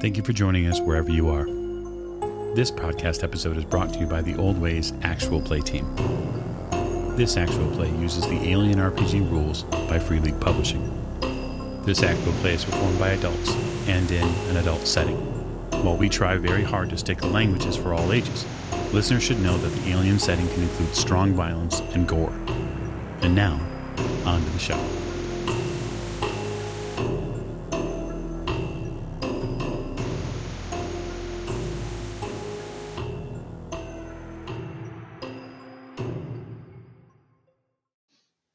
Thank you for joining us wherever you are. This podcast episode is brought to you by the Old Ways Actual Play team. This actual play uses the Alien RPG rules by Free League Publishing. This actual play is performed by adults and in an adult setting. While we try very hard to stick to languages for all ages, listeners should know that the alien setting can include strong violence and gore. And now, on to the show.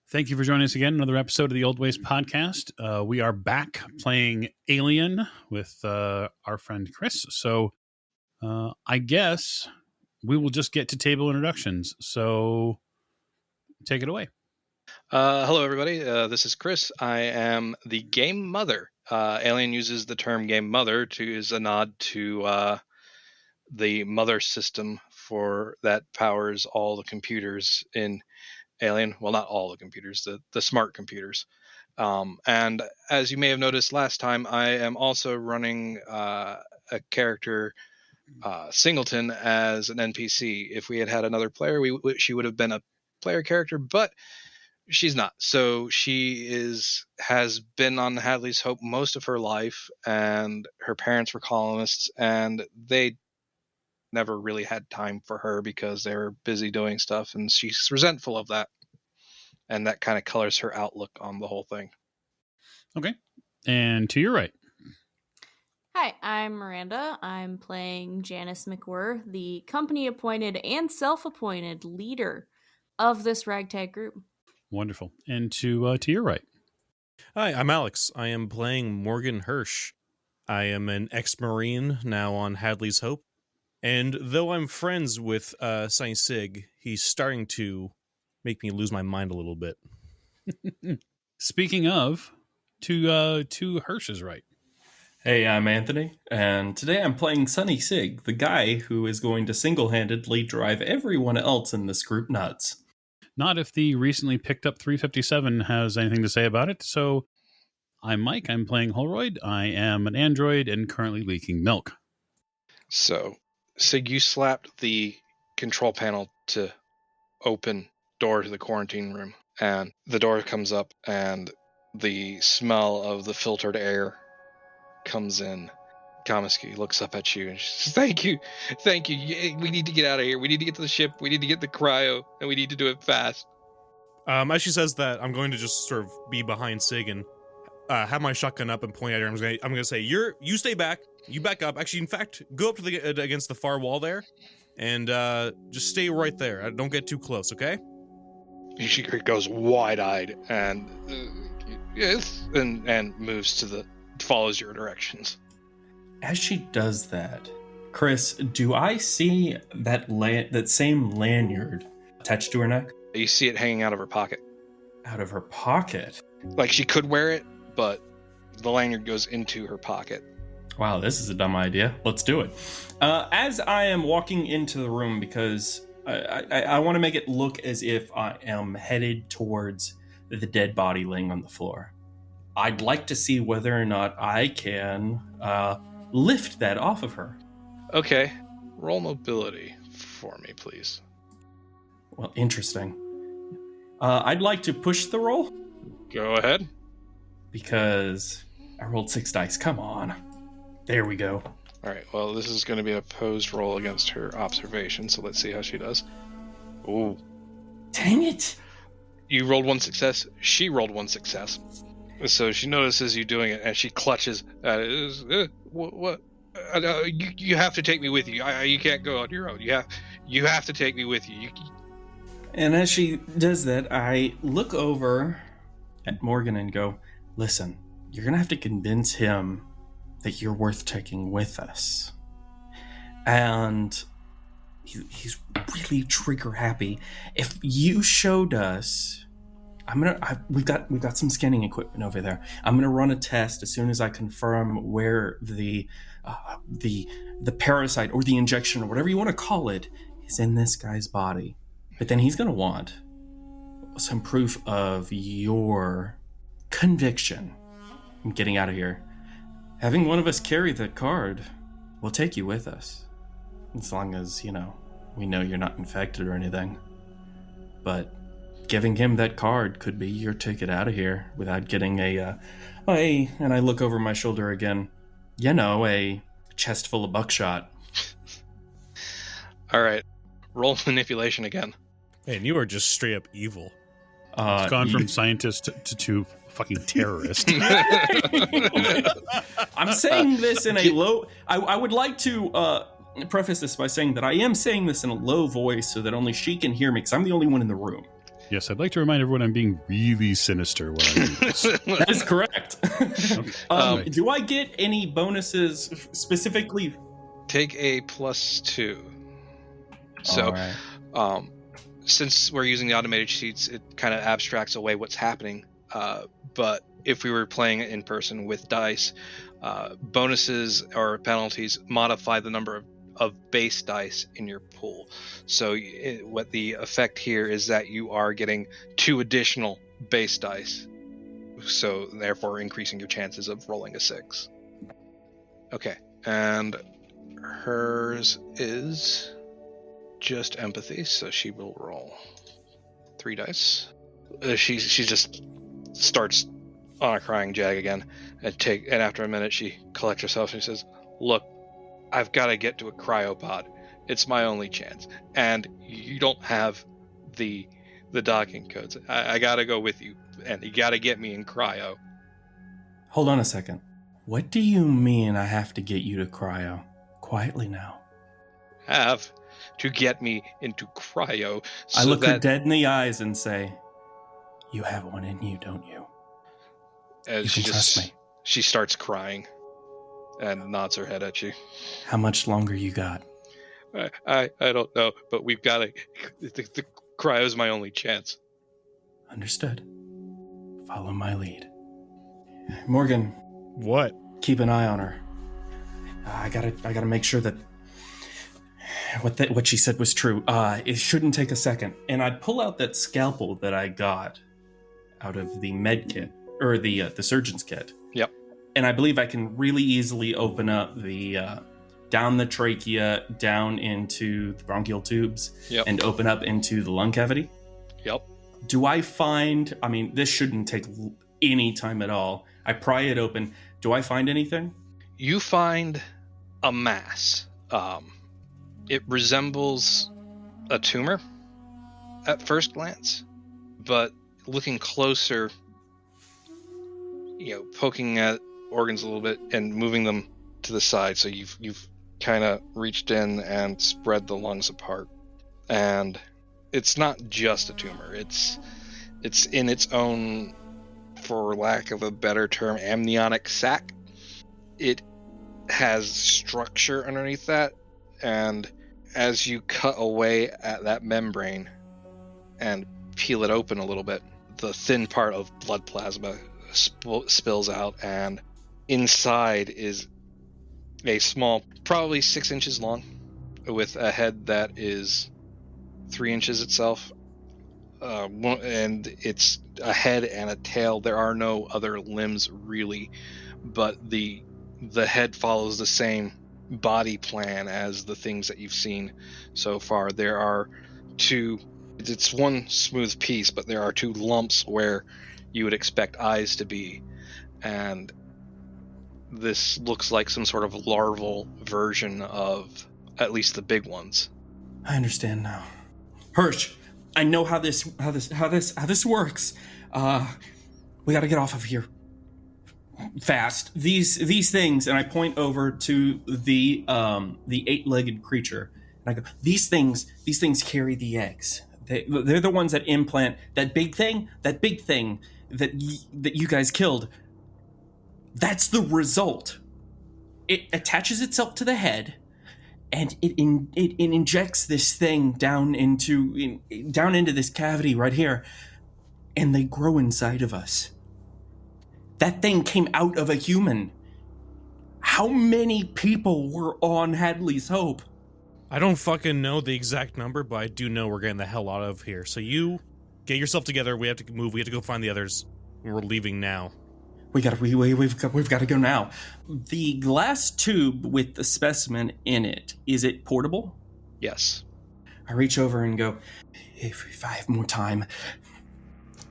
Thank you for joining us again. Another episode of the Old Ways podcast. We are back playing Alien with our friend Chris. So I guess we will just get to table introductions. So take it away. Hello, everybody. This is Chris. I am the game mother. Alien uses the term game mother as a nod to the mother system that powers all the computers in Alien. Well, not all the computers, the smart computers. And as you may have noticed last time, I am also running a character, Singleton, as an NPC. If we had had another player, she would have been a player character, but she's not. So she has been on Hadley's Hope most of her life, and her parents were colonists, and they never really had time for her because they were busy doing stuff, and she's resentful of that. And that kind of colors her outlook on the whole thing. Okay. And to your right. Hi, I'm Miranda. I'm playing Janice McWhirr, the company-appointed and self-appointed leader of this ragtag group. Wonderful. And to your right. Hi, I'm Alex. I am playing Morgan Hirsch. I am an ex-Marine now on Hadley's Hope. And though I'm friends with Sunny Sig, he's starting to make me lose my mind a little bit. Speaking of, to Hirsch's right. Hey, I'm Anthony, and today I'm playing Sunny Sig, the guy who is going to single-handedly drive everyone else in this group nuts. Not if the recently picked up 357 has anything to say about it. So I'm Mike. I'm playing Holroyd. I am an android and currently leaking milk. So you slapped the control panel to open door to the quarantine room, and the door comes up, and the smell of the filtered air comes in. Kamiski looks up at you and she says, thank you. We need to get out of here. We need to get to the ship. We need to get the cryo, and we need to do it fast. As she says that, I'm going to just sort of be behind Sig and have my shotgun up and point at her. I'm going to say, you stay back. You back up. Actually, in fact, go up to against the far wall there, and just stay right there. Don't get too close, okay? She goes wide-eyed and yes, and follows your directions. As she does that, Chris, do I see that same lanyard attached to her neck? You see it hanging out of her pocket. Out of her pocket? Like she could wear it, but the lanyard goes into her pocket. Wow, this is a dumb idea. Let's do it. As I am walking into the room, because I want to make it look as if I am headed towards the dead body laying on the floor, I'd like to see whether or not I can lift that off of her. Okay. Roll mobility for me, please. Well, interesting. I'd like to push the roll. Go ahead. Because I rolled 6 dice. Come on. There we go. All right. Well, this is going to be an opposed roll against her observation, so let's see how she does. Ooh. Dang it. You rolled 1 success. She rolled 1 success. So she notices you doing it, and she clutches at it. What? You have to take me with you. You can't go on your own. You have to take me with you. And as she does that, I look over at Morgan and go, listen, you're going to have to convince him that you're worth taking with us. And he's really trigger happy. If you showed us, we've got some scanning equipment over there. I'm gonna run a test as soon as I confirm where the parasite or the injection or whatever you want to call it is in this guy's body. But then he's gonna want some proof of your conviction. I'm getting out of here. Having one of us carry that card will take you with us. As long as, we know you're not infected or anything. But giving him that card could be your ticket out of here without getting and I look over my shoulder again, a chest full of buckshot. All right. Roll manipulation again. Man, you are just straight up evil. It's gone from scientist to fucking terrorist. I'm saying this in a low... I would like to preface this by saying that I am saying this in a low voice so that only she can hear me, because I'm the only one in the room. Yes, I'd like to remind everyone I'm being really sinister when I do this. That is correct. Okay. Do I get any bonuses specifically? Take a +2. So, All right. Since we're using the automated sheets, it kind of abstracts away what's happening. But if we were playing it in person with dice, bonuses or penalties modify the number of base dice in your pool. So what the effect here is that you are getting 2 additional base dice. So therefore increasing your chances of rolling a 6. Okay, and hers is just empathy, so she will roll 3 dice. She just starts on a crying jag again, and after a minute she collects herself and she says, "Look, I've got to get to a cryopod. It's my only chance, and you don't have the docking codes. I got to go with you, and you got to get me in cryo." Hold on a second. What do you mean I have to get you to cryo? Quietly now. Have to get me into cryo. So I look her dead in the eyes and say, "You have one in you, don't you? As You can trust me." She starts crying and nods her head at you. How much longer you got? I don't know, but we've got to... The cryo's my only chance. Understood. Follow my lead. Morgan, What? keep an eye on her. I gotta make sure that what she said was true. It shouldn't take a second. And I pull out that scalpel that I got out of the med kit, or the surgeon's kit. Yep. And I believe I can really easily open up the down the trachea, down into the bronchial tubes, Yep. and open up into the lung cavity. Yep. Do I find? I mean, this shouldn't take any time at all. I pry it open. Do I find anything? You find a mass. It resembles a tumor at first glance, but looking closer, poking at organs a little bit and moving them to the side, so you've kind of reached in and spread the lungs apart. And it's not just a tumor. It's in its own, for lack of a better term, amniotic sac. It has structure underneath that, and as you cut away at that membrane and peel it open a little bit, the thin part of blood plasma spills out, and inside is a small, probably 6 inches long, with a head that is 3 inches itself, and it's a head and a tail. There are no other limbs really, but the head follows the same body plan as the things that you've seen so far. There are 2, it's one smooth piece, but there are 2 lumps where you would expect eyes to be, and this looks like some sort of larval version of at least the big ones. I understand now. Hirsch, I know how this works. We got to get off of here fast. These things, and I point over to the 8-legged creature, and I go, these things carry the eggs. They're the ones that implant that big thing that you guys killed. That's the result. It attaches itself to the head, and it injects this thing down into this cavity right here, and they grow inside of us. That thing came out of a human. How many people were on Hadley's Hope? I don't fucking know the exact number, but I do know we're getting the hell out of here. So you get yourself together. We have to move. We have to go find the others. We're leaving now. we've got to go now. The glass tube with the specimen in it, is it portable? Yes. I reach over and go, if I have more time,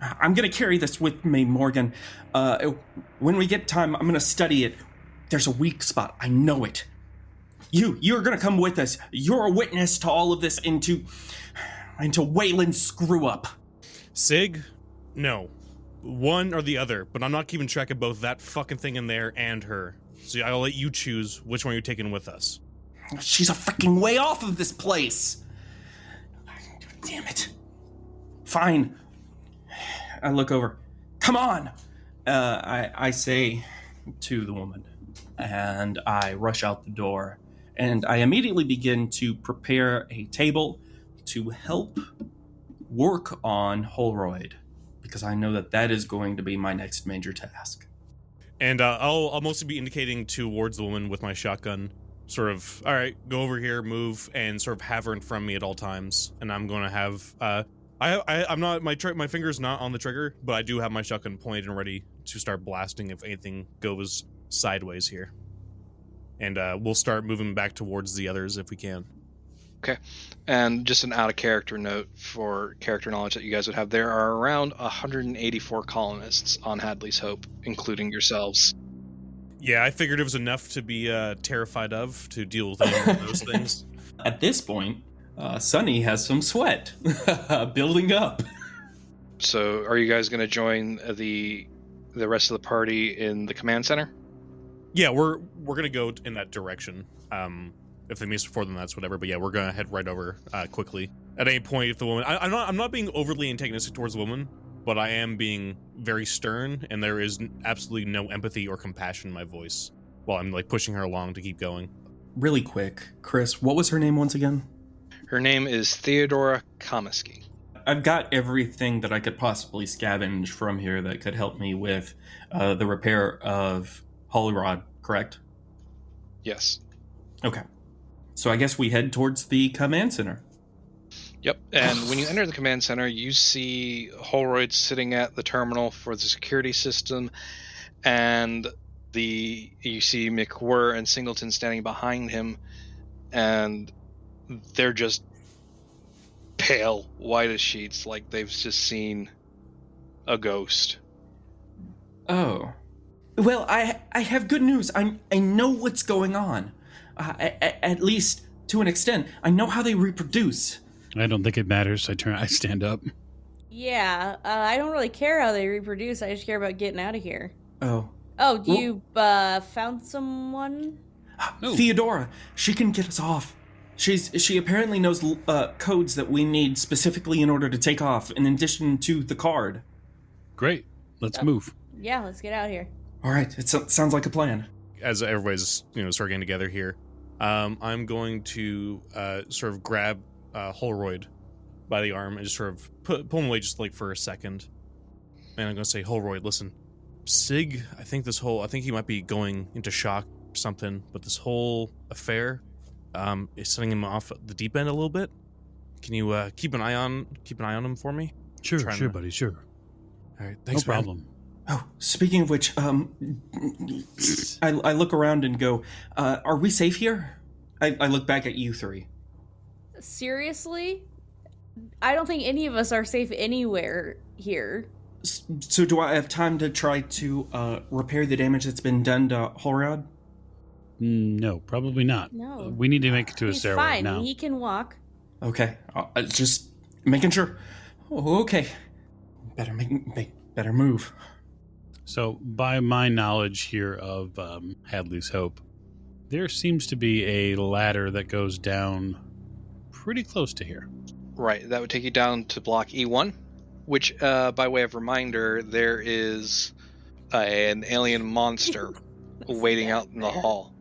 I'm going to carry this with me, Morgan. When we get time, I'm going to study it. There's a weak spot. I know it. You're going to come with us. You're a witness to all of this into Wayland's screw up. Sig, no. One or the other, but I'm not keeping track of both that fucking thing in there and her. So I'll let you choose which one you're taking with us. She's a freaking way off of this place. Damn it. Fine. I look over. Come on! I say to the woman, and I rush out the door, and I immediately begin to prepare a table to help work on Holroyd, because I know that is going to be my next major task. And I'll mostly be indicating towards the woman with my shotgun, sort of, all right, go over here, move, and sort of have her in front of me at all times. And I'm going to have, I'm not, my finger's not on the trigger, but I do have my shotgun pointed and ready to start blasting if anything goes sideways here. And we'll start moving back towards the others if we can. Okay. And just an out-of-character note for character knowledge that you guys would have, there are around 184 colonists on Hadley's Hope, including yourselves. Yeah, I figured it was enough to be terrified of, to deal with any of those things. At this point, Sunny has some sweat building up. So are you guys going to join the rest of the party in the command center? Yeah, we're going to go in that direction. If they miss before, then that's whatever. But yeah, we're gonna head right over quickly. At any point, if the woman, I'm not being overly antagonistic towards the woman, but I am being very stern, and there is absolutely no empathy or compassion in my voice while I'm like pushing her along to keep going. Really quick, Chris, what was her name once again? Her name is Theodora Komisky. I've got everything that I could possibly scavenge from here that could help me with the repair of Holrod, correct? Yes. Okay. So I guess we head towards the command center. Yep, and when you enter the command center, you see Holroyd sitting at the terminal for the security system, and you see McWhirr and Singleton standing behind him, and they're just pale, white as sheets, like they've just seen a ghost. Oh. Well, I have good news. I know what's going on. At least to an extent. I know how they reproduce. I don't think it matters. I stand up. Yeah, I don't really care how they reproduce. I just care about getting out of here. Oh. Oh, you found someone? No. Theodora. She can get us off. She apparently knows codes that we need specifically in order to take off, in addition to the card. Great. Let's move. Yeah, let's get out of here. All right. It sounds like a plan. As everybody's sort of getting together here, I'm going to sort of grab Holroyd by the arm and just sort of pull him away just like for a second. And I'm going to say, Holroyd, listen, Sig, I think he might be going into shock or something, but this whole affair is setting him off the deep end a little bit. Can you keep an eye on him for me? Sure, buddy, sure. All right, thanks, no man. problem. Oh, speaking of which, I look around and go, are we safe here? I look back at you three. Seriously? I don't think any of us are safe anywhere here. So do I have time to try to repair the damage that's been done to Holrod? No, probably not. No. We need to make it to a stairway fine. now. He can walk. Okay, just making sure. Oh, okay. Better move. So, by my knowledge here of Hadley's Hope, there seems to be a ladder that goes down pretty close to here. Right, that would take you down to block E1, which, by way of reminder, there is an alien monster waiting out in the hall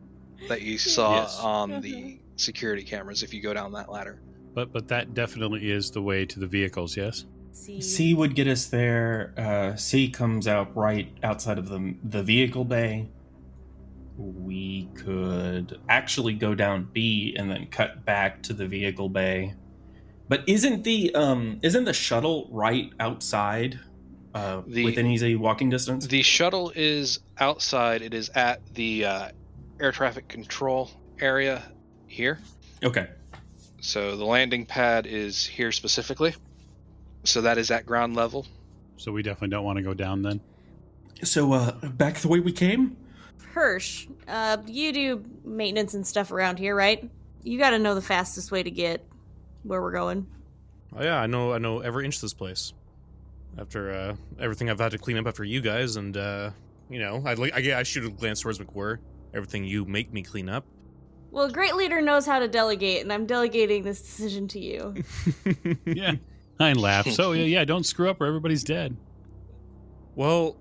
that you saw on the security cameras if you go down that ladder. But that definitely is the way to the vehicles, yes? C would get us there. C comes out right outside of the vehicle bay. We could actually go down B and then cut back to the vehicle bay. But isn't the shuttle right outside within easy walking distance? The shuttle is outside. It is at the air traffic control area here. Okay. So the landing pad is here specifically. So that is at ground level. So we definitely don't want to go down then. So, back the way we came? Hirsch, you do maintenance and stuff around here, right? You gotta know the fastest way to get where we're going. Oh yeah, I know every inch of this place. After everything I've had to clean up after you guys, and I shoot a glance towards McWhirr. Everything you make me clean up. Well, a great leader knows how to delegate, and I'm delegating this decision to you. Yeah, I laugh. So yeah, don't screw up or everybody's dead. Well,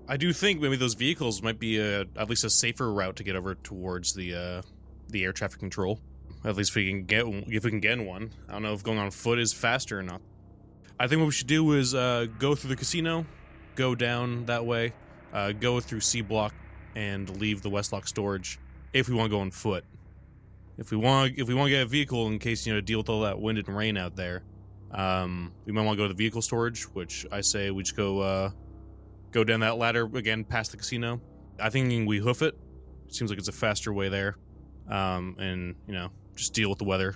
I do think maybe those vehicles might be at least a safer route to get over towards the air traffic control. At least if we can get in one. I don't know if going on foot is faster or not. I think what we should do is go through the casino, go down that way, go through C block, and leave the Westlock storage. If we want to go on foot, if we want to get a vehicle in case to deal with all that wind and rain out there, we might want to go to the vehicle storage. Which I say we just go down that ladder again past the casino. I think we hoof it. Seems like it's a faster way there, and just deal with the weather.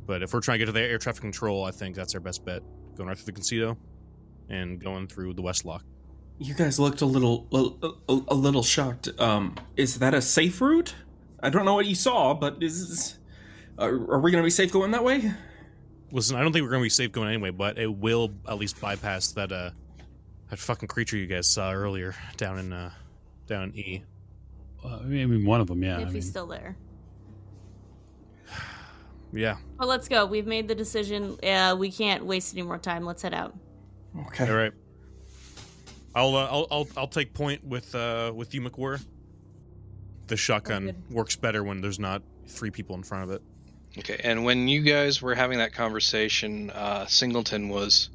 But if we're trying to get to the air traffic control, I think that's our best bet. Going right through the casino and going through the Westlock. You guys looked a little shocked. Is that a safe route? I don't know what you saw, but are we going to be safe going that way? Listen, I don't think we're going to be safe going anyway, but it will at least bypass that fucking creature you guys saw earlier down in E. One of them, yeah. If he's still there. Yeah. Well, let's go. We've made the decision. We can't waste any more time. Let's head out. Okay. All right. I'll take point with you, McWhirr. The shotgun works better when there's not 3 people in front of it. Okay, and when you guys were having that conversation, Singleton was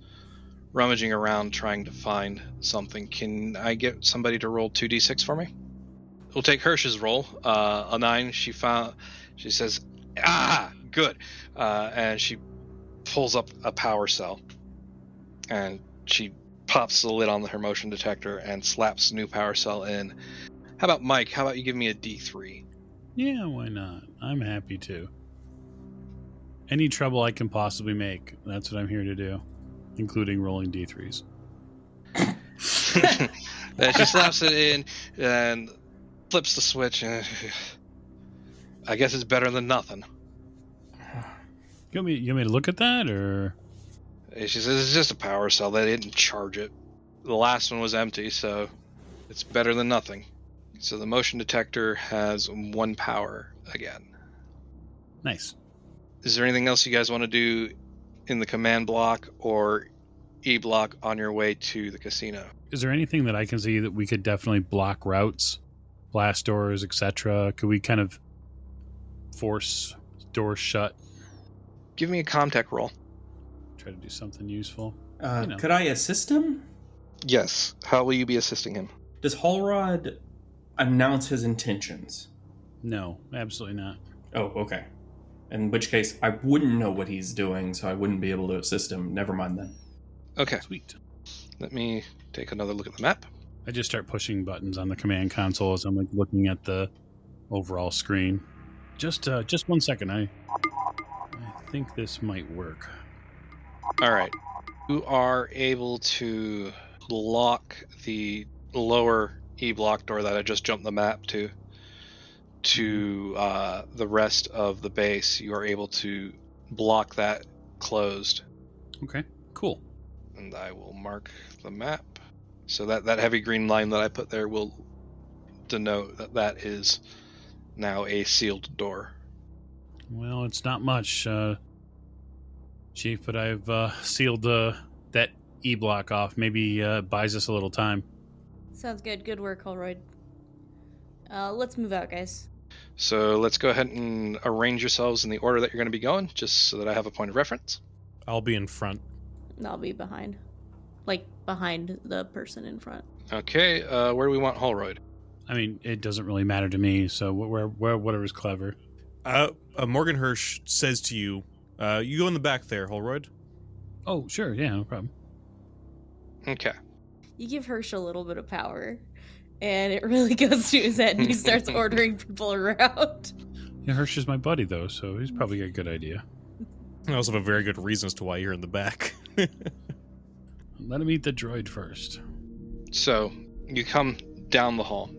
rummaging around trying to find something. Can I get somebody to roll 2d6 for me? We'll take Hirsch's roll. A 9. She says, good. And she pulls up a power cell. And she pops the lid on her motion detector and slaps a new power cell in. How about Mike? How about you give me a D3? Yeah, why not? I'm happy to. Any trouble I can possibly make, that's what I'm here to do, including rolling D3s. And she slaps it in and flips the switch. And I guess it's better than nothing. You want me to look at that, or? And she says it's just a power cell. They didn't charge it. The last one was empty, so it's better than nothing. So the motion detector has 1 power again. Nice. Is there anything else you guys want to do in the command block or E block on your way to the casino? Is there anything that I can see that we could definitely block routes, blast doors, etc.? Could we kind of force doors shut? Give me a Comtech roll. Try to do something useful. Could I assist him? Yes. How will you be assisting him? Does Hallrod announce his intentions? No, absolutely not. Oh, okay. In which case, I wouldn't know what he's doing, so I wouldn't be able to assist him. Never mind then. Okay. Sweet. Let me take another look at the map. I just start pushing buttons on the command console as I'm looking at the overall screen. Just 1 second. I think this might work. All right. You are able to lock the lower E block door that I just jumped the map to the rest of the base. You are able to block that closed. Okay, cool. And I will mark the map. So that heavy green line that I put there will denote that is now a sealed door. Well, it's not much, Chief, but I've sealed that E-block off. Maybe buys us a little time. Sounds good. Good work, Holroyd. Let's move out, guys. So let's go ahead and arrange yourselves in the order that you're going to be going, just so that I have a point of reference. I'll be in front. I'll be behind. Like, behind the person in front. Okay, where do we want Holroyd? I mean, it doesn't really matter to me, so whatever's clever. Morgan Hirsch says to you, you go in the back there, Holroyd. Oh, sure, yeah, no problem. Okay. You give Hirsch a little bit of power, and it really goes to his head, and he starts ordering people around. Yeah, Hirsch is my buddy, though, so he's probably got a good idea. I also have a very good reason as to why you're in the back. Let him eat the droid first. So you come down the hall.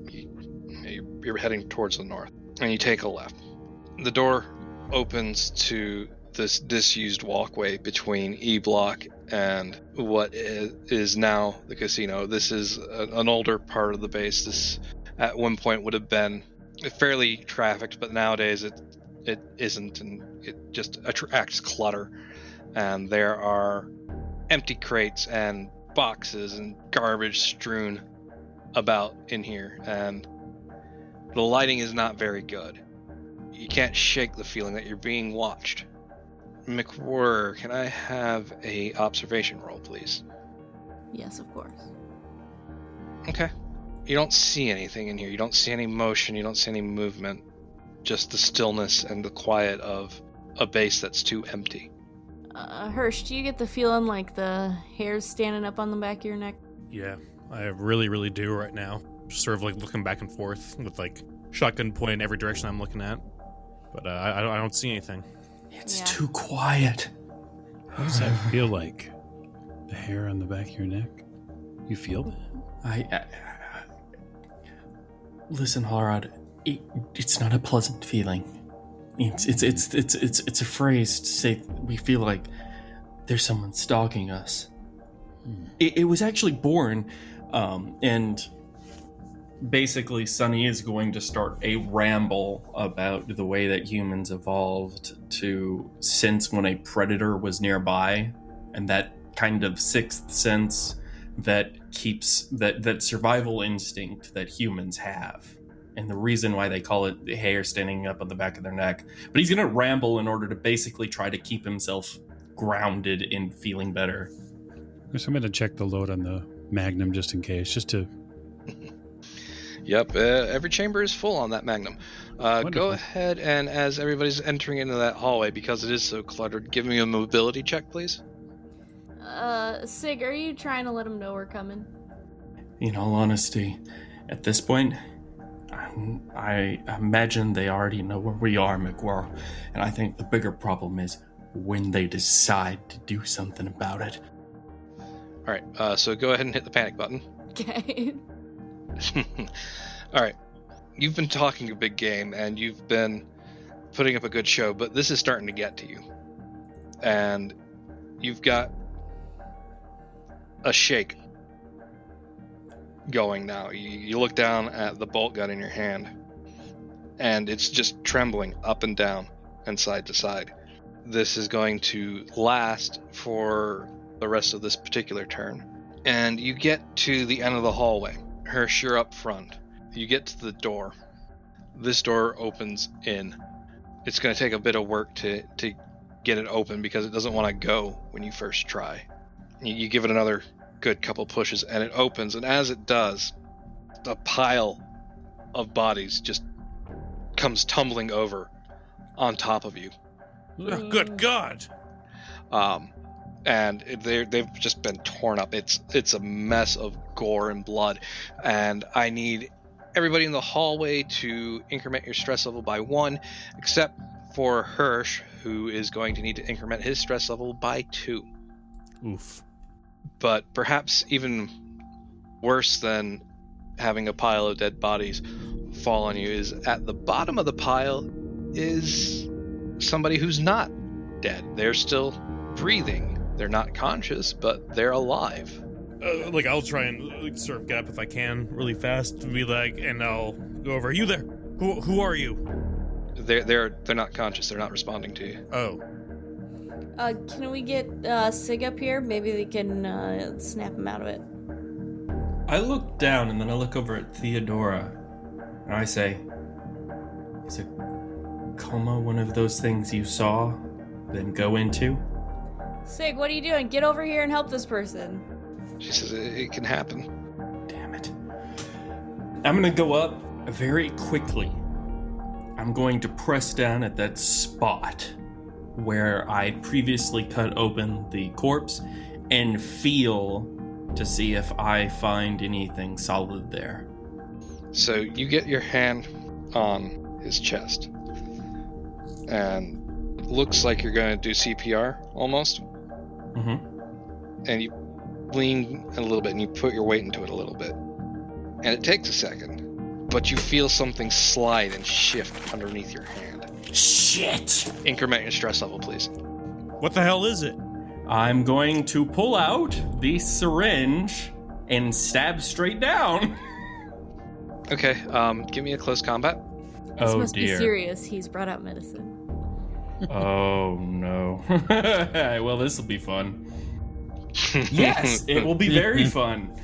You're heading towards the north, and you take a left. The door opens to this disused walkway between E Block and what is now the casino. This is an older part of the base. This at one point would have been fairly trafficked, but nowadays it isn't, and it just attracts clutter. And there are empty crates and boxes and garbage strewn about in here, and the lighting is not very good. You can't shake the feeling that you're being watched. McWhirr, can I have a observation roll, please? Yes, of course. Okay. You don't see anything in here. You don't see any motion. You don't see any movement. Just the stillness and the quiet of a base that's too empty. Hirsch, do you get the feeling like the hair's standing up on the back of your neck? Yeah, I really, really do right now. Just sort of like looking back and forth with like shotgun point in every direction I'm looking at. But I don't see anything. It's Yeah. too quiet. What does that feel like? The hair on the back of your neck? You feel that? I listen, Harrod. It's not a pleasant feeling. It's a phrase to say we feel like there's someone stalking us. It was actually born, and basically Sunny is going to start a ramble about the way that humans evolved to sense when a predator was nearby, and that kind of sixth sense that keeps that survival instinct that humans have. And the reason why they call it the hair standing up on the back of their neck. But he's going to ramble in order to basically try to keep himself grounded and feeling better. So I'm going to check the load on the Magnum just in case, just to... Yep, every chamber is full on that Magnum. Go Wonderful. ahead, and as everybody's entering into that hallway, because it is so cluttered, give me a mobility check, please. Sig, are you trying to let him know we're coming? In all honesty, at this point, I imagine they already know where we are, McWhirr. And I think the bigger problem is when they decide to do something about it. All right, so go ahead and hit the panic button. Okay. All right, you've been talking a big game, and you've been putting up a good show, but this is starting to get to you. And you've got a shake going now. You look down at the bolt gun in your hand, and it's just trembling up and down and side to side. This is going to last for the rest of this particular turn. And you get to the end of the hallway. Hirsch, you're up front. You get to the door. This door opens in. It's going to take a bit of work to get it open because it doesn't want to go when you first try. You give it another good couple pushes and it opens, and as it does, a pile of bodies just comes tumbling over on top of you. Oh, good God! And they've just been torn up. It's a mess of gore and blood, and I need everybody in the hallway to increment your stress level by 1, except for Hirsch, who is going to need to increment his stress level by 2. Oof. But perhaps even worse than having a pile of dead bodies fall on you is at the bottom of the pile is somebody who's not dead. They're still breathing. They're not conscious, but they're alive. I'll try and sort of get up if I can really fast and be like, and I'll go over. Are you there? Who are you? They're not conscious. They're not responding to you. Oh. Can we get Sig up here? Maybe we can snap him out of it. I look down and then I look over at Theodora and I say, is a coma one of those things you saw, then go into? Sig, what are you doing? Get over here and help this person. She says it can happen. Damn it. I'm gonna go up very quickly. I'm going to press down at that spot where I previously cut open the corpse and feel to see if I find anything solid there. So you get your hand on his chest, and looks like you're going to do CPR almost. Mm-hmm. And you lean a little bit, and you put your weight into it a little bit, and it takes a second, but you feel something slide and shift underneath your hand. Shit! Increment your stress level, please. What the hell is it? I'm going to pull out the syringe and stab straight down. Okay, give me a close combat. This Oh must be dear. serious. He's brought out medicine. Oh no. Well, this will be fun. Yes, it will be very fun.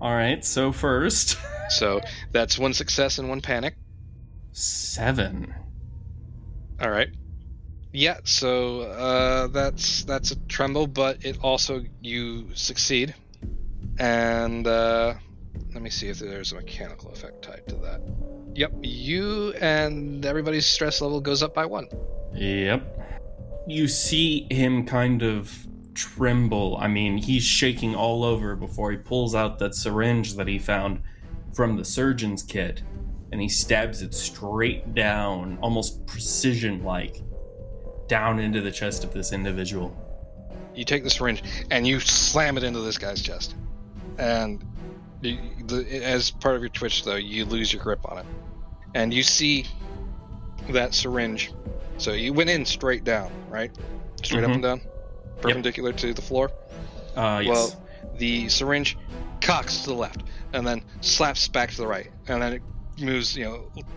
All right, so first. So that's 1 success and 1 panic. 7. All right. Yeah, so that's a tremble, but it also, you succeed. And let me see if there's a mechanical effect tied to that. Yep, you and everybody's stress level goes up by 1. Yep. You see him kind of tremble. I mean, he's shaking all over before he pulls out that syringe that he found from the surgeon's kit, and he stabs it straight down, almost precision-like, down into the chest of this individual. You take the syringe and you slam it into this guy's chest. And as part of your twitch, though, you lose your grip on it. And you see that syringe. So you went in straight down, right? Straight up and down? Perpendicular to the floor? Yes. Well, the syringe cocks to the left and then slaps back to the right. And then it moves,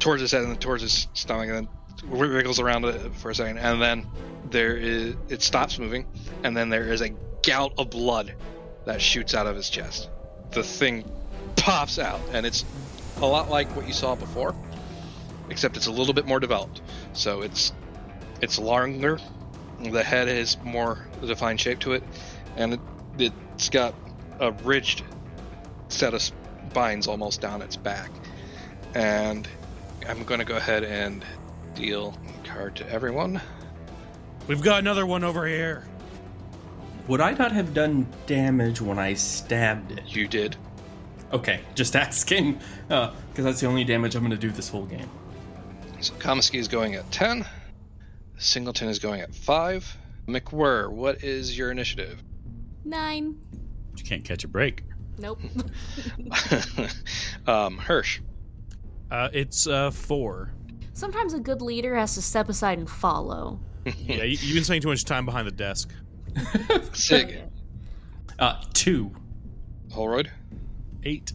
towards his head and then towards his stomach and then wriggles around it for a second. And then it stops moving. And then there is a gout of blood that shoots out of his chest. The thing pops out, and it's a lot like what you saw before, except it's a little bit more developed. So it's longer, the head has more defined shape to it, and it's got a ridged set of spines almost down its back. And I'm going to go ahead and deal a card to everyone. We've got another one over here. Would I not have done damage when I stabbed it? You did. Okay, just asking, because that's the only damage I'm going to do this whole game. So Comiskey is going at 10. Singleton is going at 5. McWhirr, what is your initiative? 9. You can't catch a break. Nope. Hirsch. It's 4. Sometimes a good leader has to step aside and follow. Yeah, you've been spending too much time behind the desk. Sig. 2. Holroyd. 8.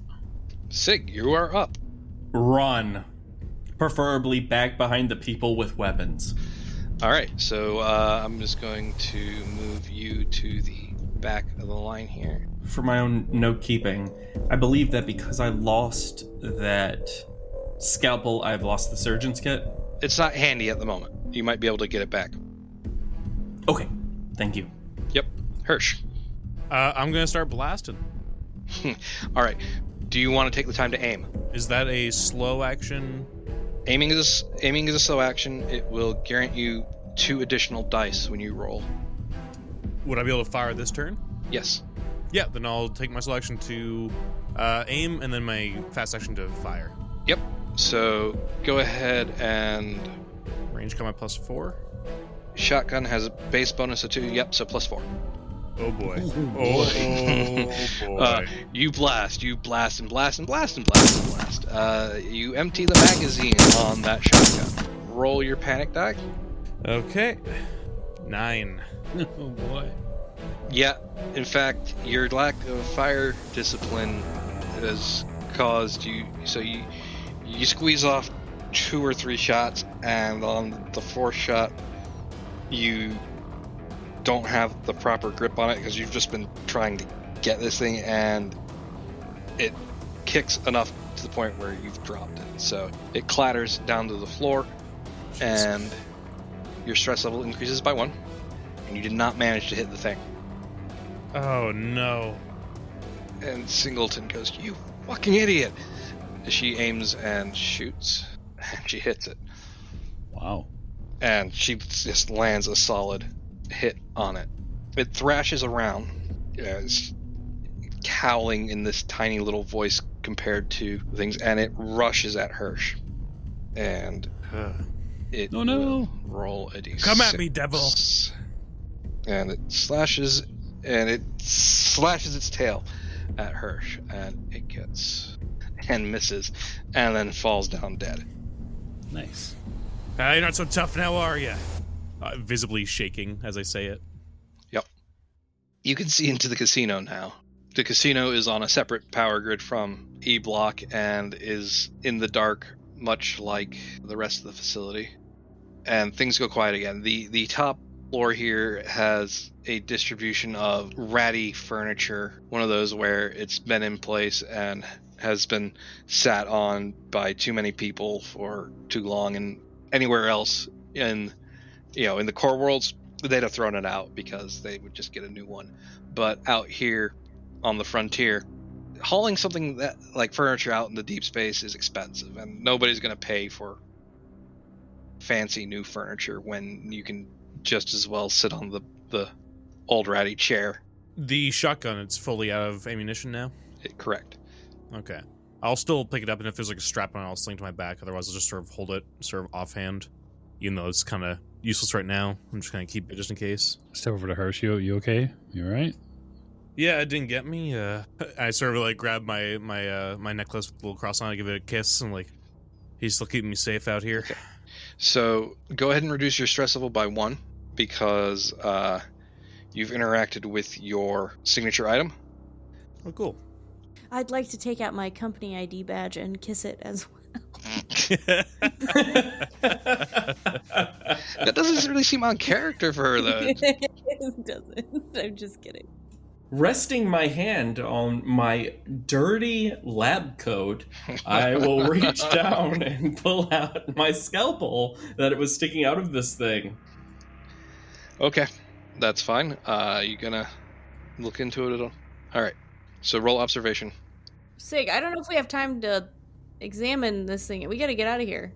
Sig, you are up. Run. Preferably back behind the people with weapons. All right, so I'm just going to move you to the back of the line here. For my own note keeping, I believe that because I lost that scalpel, I've lost the surgeon's kit. It's not handy at the moment. You might be able to get it back. Okay, thank you. Yep. Hirsch. I'm gonna start blasting. All right. Do you want to take the time to aim? Is that a slow action? Aiming is a slow action. It will guarantee you 2 additional dice when you roll. Would I be able to fire this turn? Yes. Yeah, then I'll take my selection to aim and then my fast action to fire. Yep. So go ahead and Range combat plus 4. shotgun has a base bonus of 2. Yep. So plus 4. Oh boy. boy. Oh boy. You blast, and blast, and blast, and blast, and blast, and blast. You empty the magazine on that shotgun. Roll your panic die. Okay. 9. Oh boy. Yeah, in fact, your lack of fire discipline has caused you. So you squeeze off 2 or 3 shots, and on the 4th shot, you don't have the proper grip on it because you've just been trying to get this thing, and it kicks enough to the point where you've dropped it. So it clatters down to the floor, and your stress level increases by 1, and you did not manage to hit the thing. Oh no. And Singleton goes, "You fucking idiot!" She aims and shoots, and she hits it. Wow. And she just lands a solid hit on it. It thrashes around, howling in this tiny little voice compared to things, and it rushes at Hirsch. And it will roll a d6. Come at me, devil! And it slashes its tail at Hirsch, and it gets and misses, and then falls down dead. Nice. You're not so tough now, are you? Visibly shaking as I say it. Yep. You can see into the casino now. The casino is on a separate power grid from E Block and is in the dark, much like the rest of the facility. And things go quiet again. The top floor here has a distribution of ratty furniture, one of those where it's been in place and has been sat on by too many people for too long, and anywhere else in the core worlds they'd have thrown it out because they would just get a new one. But out here on the frontier, hauling something that like furniture out in the deep space is expensive, and nobody's going to pay for fancy new furniture when you can just as well sit on the old ratty chair. The shotgun, it's fully out of ammunition now? Correct. Okay. I'll still pick it up, and if there's like a strap on it, I'll sling it to my back. Otherwise, I'll just sort of hold it sort of offhand, even though it's kind of useless right now. I'm just going to keep it just in case. Step over to Hirsch. You okay? You all right? Yeah, it didn't get me. I sort of like grab my necklace with a little cross on it, give it a kiss, and like, he's still keeping me safe out here. Okay. So go ahead and reduce your stress level by 1 because you've interacted with your signature item. Oh, cool. I'd like to take out my company ID badge and kiss it as well. That doesn't really seem on character for her, though. It doesn't. I'm just kidding. Resting my hand on my dirty lab coat, I will reach down and pull out my scalpel that it was sticking out of this thing. Okay, that's fine. You gonna look into it at all? All right. So roll observation. Sig, I don't know if we have time to examine this thing. We gotta get out of here.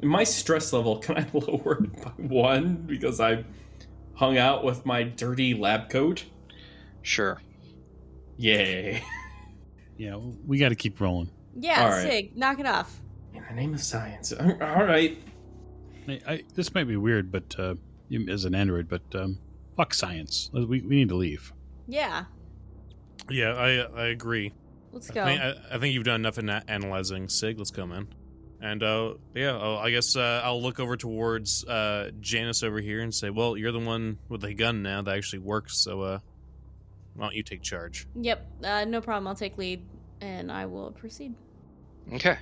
My stress level, can I lower it by 1 because I hung out with my dirty lab coat? Sure. Yay. Yeah, we got to keep rolling. Yeah, All right. Sig, knock it off. In the name of science. All right. This might be weird, but as an android, but fuck science. We need to leave. Yeah, Yeah, I agree. let's go. I think you've done enough in analyzing, Sig. Let's go, man. And I guess I'll look over towards Janice over here and say, well, you're the one with the gun now that actually works, so why don't you take charge? Yep, no problem. I'll take lead, and I will proceed. Okay.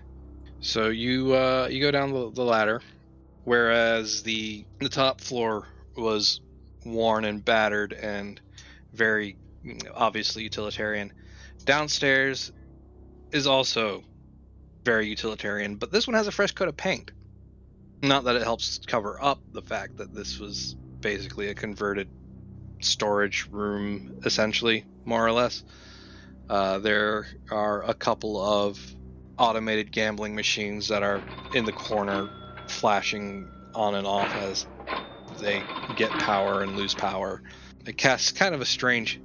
So you go down the ladder, whereas the top floor was worn and battered and very obviously utilitarian. Downstairs is also very utilitarian, but this one has a fresh coat of paint. Not that it helps cover up the fact that this was basically a converted storage room, essentially, more or less. There are a couple of automated gambling machines that are in the corner, flashing on and off as they get power and lose power. It casts kind of a strange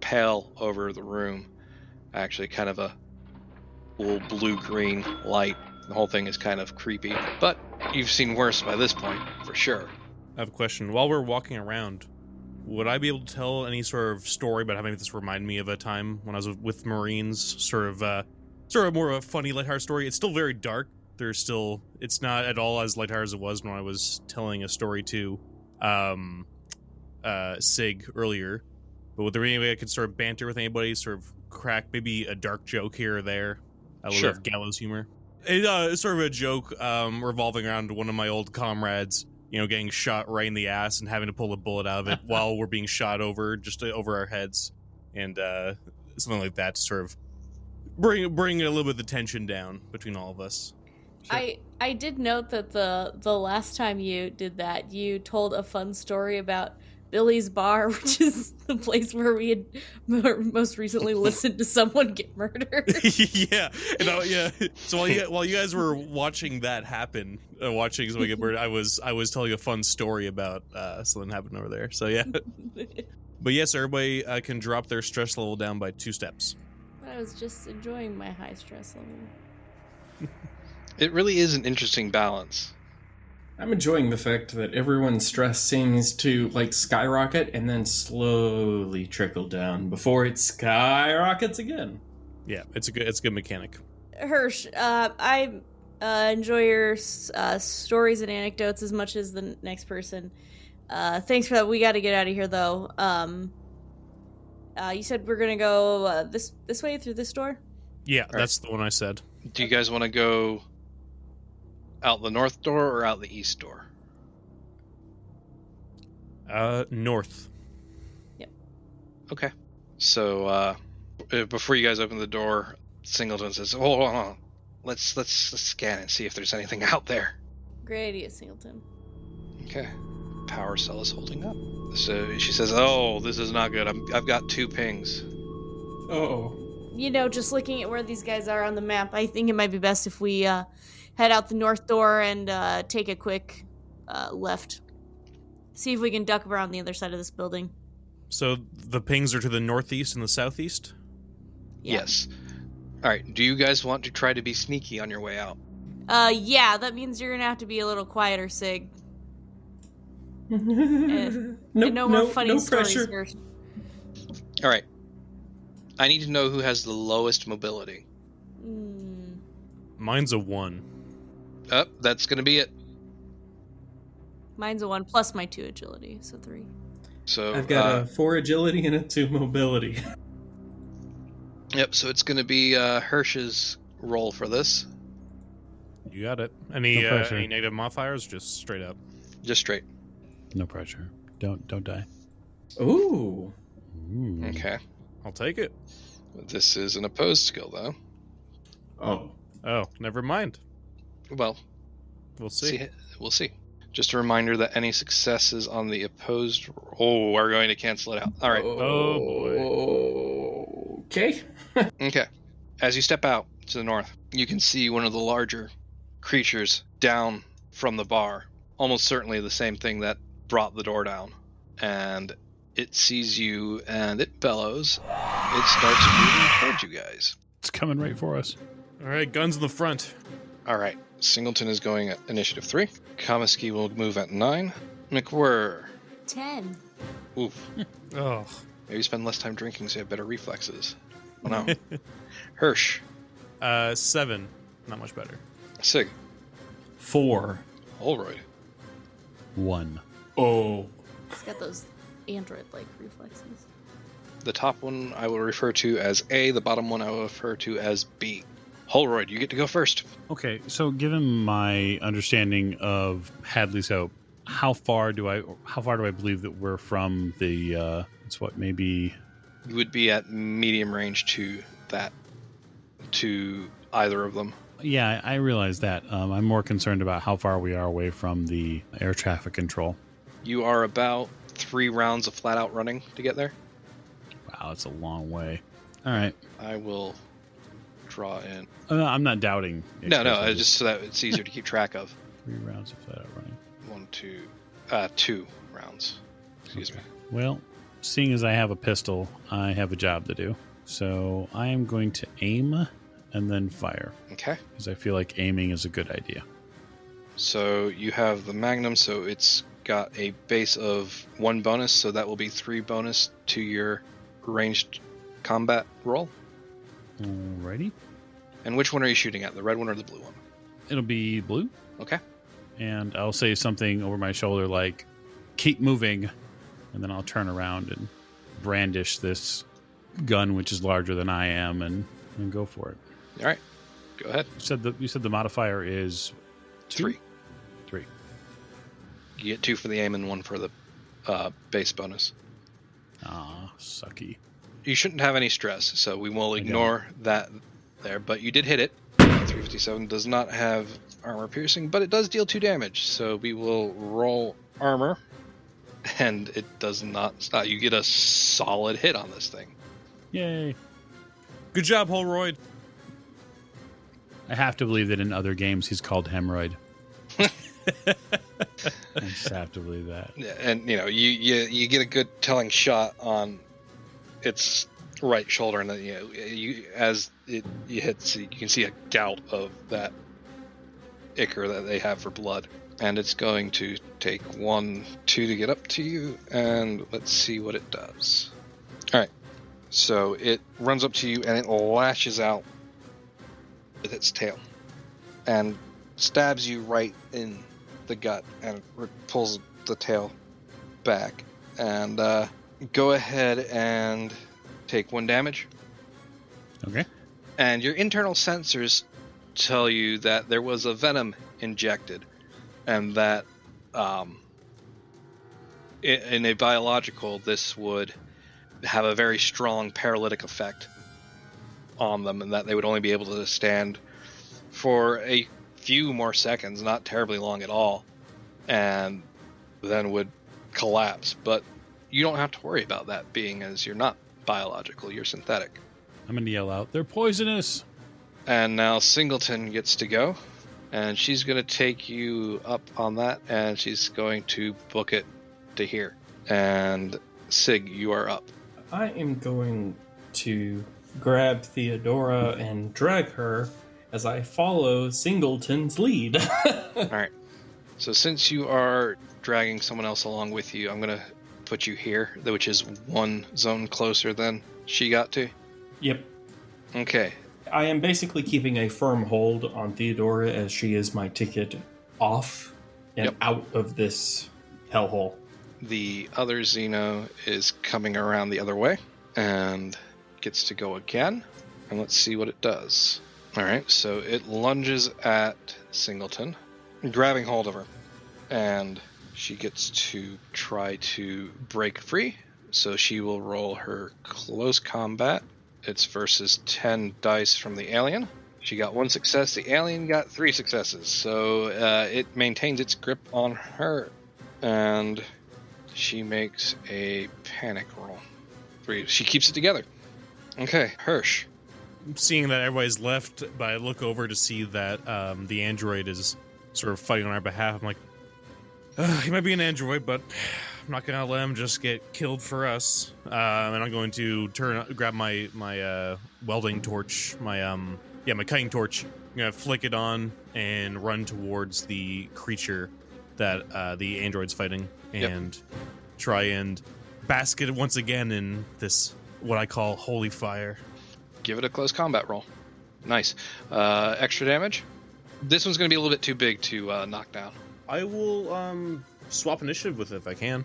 pale over the room, actually kind of a little blue-green light. The whole thing is kind of creepy, but you've seen worse by this point, for sure. I have a question. While we're walking around, would I be able to tell any sort of story about having this remind me of a time when I was with Marines? Sort of more of a funny, lighthearted story. It's still very dark. It's not at all as lighthearted as it was when I was telling a story to Sig earlier. But would there be any way I could sort of banter with anybody, sort of crack maybe a dark joke here or there? A little bit of gallows humor. It's sort of a joke revolving around one of my old comrades, getting shot right in the ass and having to pull a bullet out of it while we're being shot over our heads. And something like that to sort of bring a little bit of the tension down between all of us. Sure. I did note that the last time you did that, you told a fun story about Billy's Bar, which is the place where we had most recently listened to someone get murdered. Yeah. So while you guys were watching that happen, watching someone get murdered, I was telling a fun story about something happened over there. So yeah. But yes, everybody can drop their stress level down by 2 steps. I was just enjoying my high stress level. It really is an interesting balance. I'm enjoying the fact that everyone's stress seems to like skyrocket and then slowly trickle down before it skyrockets again. Yeah, it's a good mechanic. Hirsch, I enjoy your stories and anecdotes as much as the next person. Thanks for that. We got to get out of here, though. You said we're gonna go this way through this door. Yeah, that's the one I said. Do you guys want to go out the north door or out the east door? North. Yep. Okay. So before you guys open the door, Singleton says, "Hold on, let's scan and see if there's anything out there." Great idea, Singleton. Okay. Power cell is holding up. So she says, "Oh, this is not good. I've got 2 pings." Oh. You know, just looking at where these guys are on the map, I think it might be best if we head out the north door and take a quick left. See if we can duck around the other side of this building. So the pings are to the northeast and the southeast? Yeah. Yes. All right. Do you guys want to try to be sneaky on your way out? Yeah, that means you're gonna have to be a little quieter, Sig. No, No more funny no stories pressure. here. All right. I need to know who has the lowest mobility. Mine's a 1. That's going to be it. Mine's a 1 plus my 2 agility, so 3. So I've got a 4 agility and a 2 mobility. Yep. So it's going to be Hirsch's roll for this. You got it. Any No pressure. any negative modifiers? Just straight up. Just straight. No pressure. Don't die. Ooh. Ooh. Okay. I'll take it. This is an opposed skill, though. Oh. Oh, never mind. Well, We'll see. we'll see. Just a reminder that any successes on the opposed... Oh, we're going to cancel it out. All right. Oh, boy. Okay. Okay. As you step out to the north, you can see one of the larger creatures down from the bar. Almost certainly the same thing that brought the door down. And it sees you, and it bellows. It starts moving towards you guys. It's coming right for us. All right, guns in the front. All right. Singleton is going at initiative 3. Comiskey will move at 9. McWhirr. 10. Oof. Oh, Maybe spend less time drinking so you have better reflexes. Oh no. Hirsch. 7. Not much better. Sig. 4. Holroyd. 1. Oh. It's got those android-like reflexes. The top one I will refer to as A. The bottom one I will refer to as B. Holroyd, you get to go first. Okay, so given my understanding of Hadley's Hope, how far do I believe that we're from the it's what, maybe You would be at medium range to either of them. yeah, I realize that. I'm more concerned about how far we are away from the air traffic control. You are about 3 rounds of flat out running to get there. Wow, it's a long way. All right. I will draw in. I'm not doubting. it, No, Chris, I just so that it's easier to keep track of. 3 rounds of flat out running. 2 rounds. Excuse me. Well, seeing as I have a pistol, I have a job to do. So I am going to aim and then fire, Okay. because I feel like aiming is a good idea. So you have the Magnum, so it's got a base of 1 bonus, so that will be 3 bonus to your ranged combat roll. Alrighty. And which one are you shooting at, the red one or the blue one? It'll be blue. Okay. And I'll say something over my shoulder like, keep moving. And then I'll turn around and brandish this gun, which is larger than I am, and go for it. All right. Go ahead. You said the modifier is 3. 3. You get 2 for the aim and 1 for the base bonus. Ah, sucky. You shouldn't have any stress, so we will I don't. ignore that there. But you did hit it. 357 does not have armor piercing, but it does deal 2 damage. So we will roll armor, and it does not stop. You get a solid hit on this thing. Yay. Good job, Holroyd. I have to believe that in other games he's called Hemorrhoid. I just have to believe that. And you get a good telling shot on its right shoulder, and then as it hits, you can see a gout of that ichor that they have for blood, and it's going to take 1, 2 to get up to you, and let's see what it does. All right, so it runs up to you and it lashes out with its tail and stabs you right in the gut and pulls the tail back. And go ahead and take 1 damage. Okay. And your internal sensors tell you that there was a venom injected, and that in a biological, this would have a very strong paralytic effect on them, and that they would only be able to stand for a few more seconds, not terribly long at all, and then would collapse. But you don't have to worry about that, being as you're not biological, you're synthetic. I'm going to yell out, "They're poisonous!" And now Singleton gets to go, and she's going to take you up on that, and she's going to book it to here. And Sig, you are up. I am going to grab Theodora and drag her as I follow Singleton's lead. All right. So since you are dragging someone else along with you, I'm going to put you here, which is 1 zone closer than she got to. Yep. Okay. I am basically keeping a firm hold on Theodora as she is my ticket off and out of this hellhole. The other Xeno is coming around the other way and gets to go again. And let's see what it does. All right, so it lunges at Singleton, grabbing hold of her. And she gets to try to break free. So she will roll her close combat. It's versus 10 dice from the alien. She got 1 success. The alien got 3 successes. So it maintains its grip on her. And she makes a panic roll. She keeps it together. Okay, Hirsch. Seeing that everybody's left, but I look over to see that the android is sort of fighting on our behalf. I'm like, he might be an android, but I'm not gonna let him just get killed for us. And I'm going to grab my welding torch, my cutting torch. I'm gonna flick it on and run towards the creature that the android's fighting, and try and bask it once again in this what I call holy fire. Give it a close combat roll. Nice. Extra damage. This one's going to be a little bit too big to knock down. I will swap initiative with it if I can.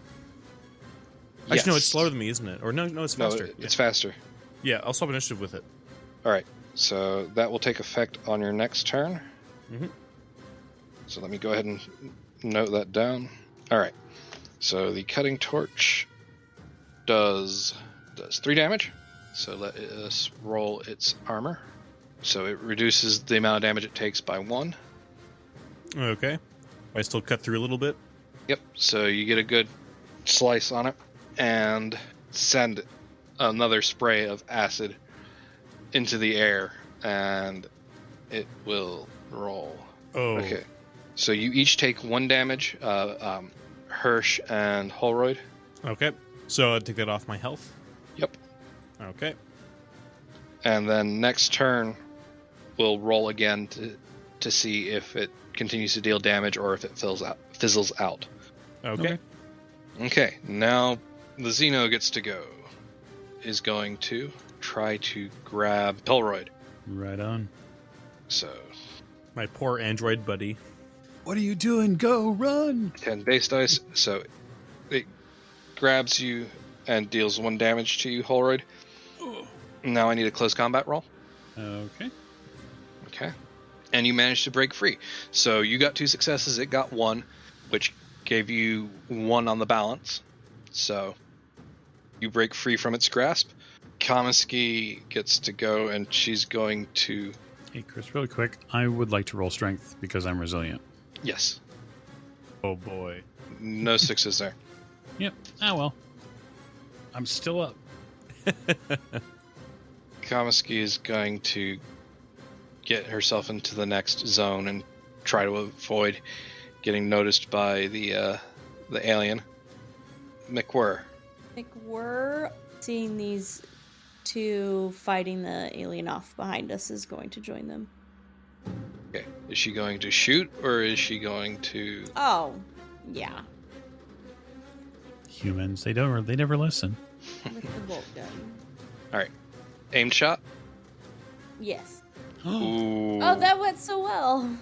Yes. Actually, no, it's slower than me, isn't it? Or no, it's faster. No, it's faster. Yeah, I'll swap initiative with it. All right. So that will take effect on your next turn. Mm-hmm. So let me go ahead and note that down. All right. So the cutting torch does 3 damage. So let us roll its armor. So it reduces the amount of damage it takes by 1. Okay. I still cut through a little bit? Yep. So you get a good slice on it and send another spray of acid into the air, and it will roll. Oh. Okay. So you each take 1 damage, Hirsch and Holroyd. Okay. So I'll take that off my health? Yep. Okay. And then next turn, we'll roll again to see if it continues to deal damage or if it fizzles out. Okay. Okay, now the Xeno gets to go. Is going to try to grab Holroyd. Right on. So My poor android buddy. What are you doing? Go, run! 10 base dice. So it grabs you and deals 1 damage to you, Holroyd. Now I need a close combat roll. Okay. Okay. And you managed to break free. So you got 2 successes, it got 1, which gave you 1 on the balance. So you break free from its grasp. Kamiski gets to go, and she's going to... Hey, Chris, really quick. I would like to roll strength because I'm resilient. Yes. Oh boy. No 6s there. Yep. Ah, well. I'm still up. Kamiski is going to get herself into the next zone and try to avoid getting noticed by the alien. McWhirr. Like, we're seeing these two fighting the alien off behind us is going to join them. Okay. Is she going to shoot or is she going to... Oh, yeah. Humans, they never listen. With the bolt gun. Alright. Aimed shot? Yes. Ooh. Oh, that went so well.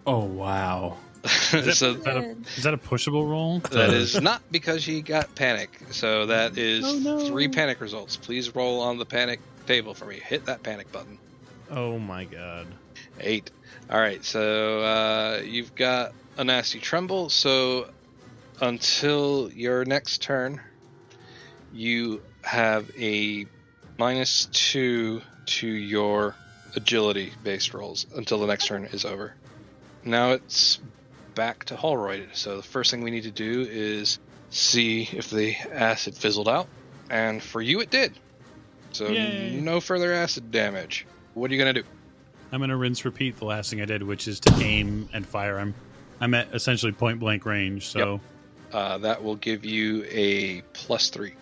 Oh, wow. So Is that a pushable roll? that is not because she got panic. So that is Oh, no. 3 panic results. Please roll on the panic table for me. Hit that panic button. Oh my god. 8. Alright, so you've got a nasty tremble. So until your next turn, you have a -2 to your agility based rolls until the next turn is over. Now it's back to Holroyd. So the first thing we need to do is see if the acid fizzled out. And for you it did. So Yay. no further acid damage. What are you going to do? I'm gonna rinse repeat the last thing I did, which is to aim and fire. I'm at essentially point blank range, so That will give you a +3.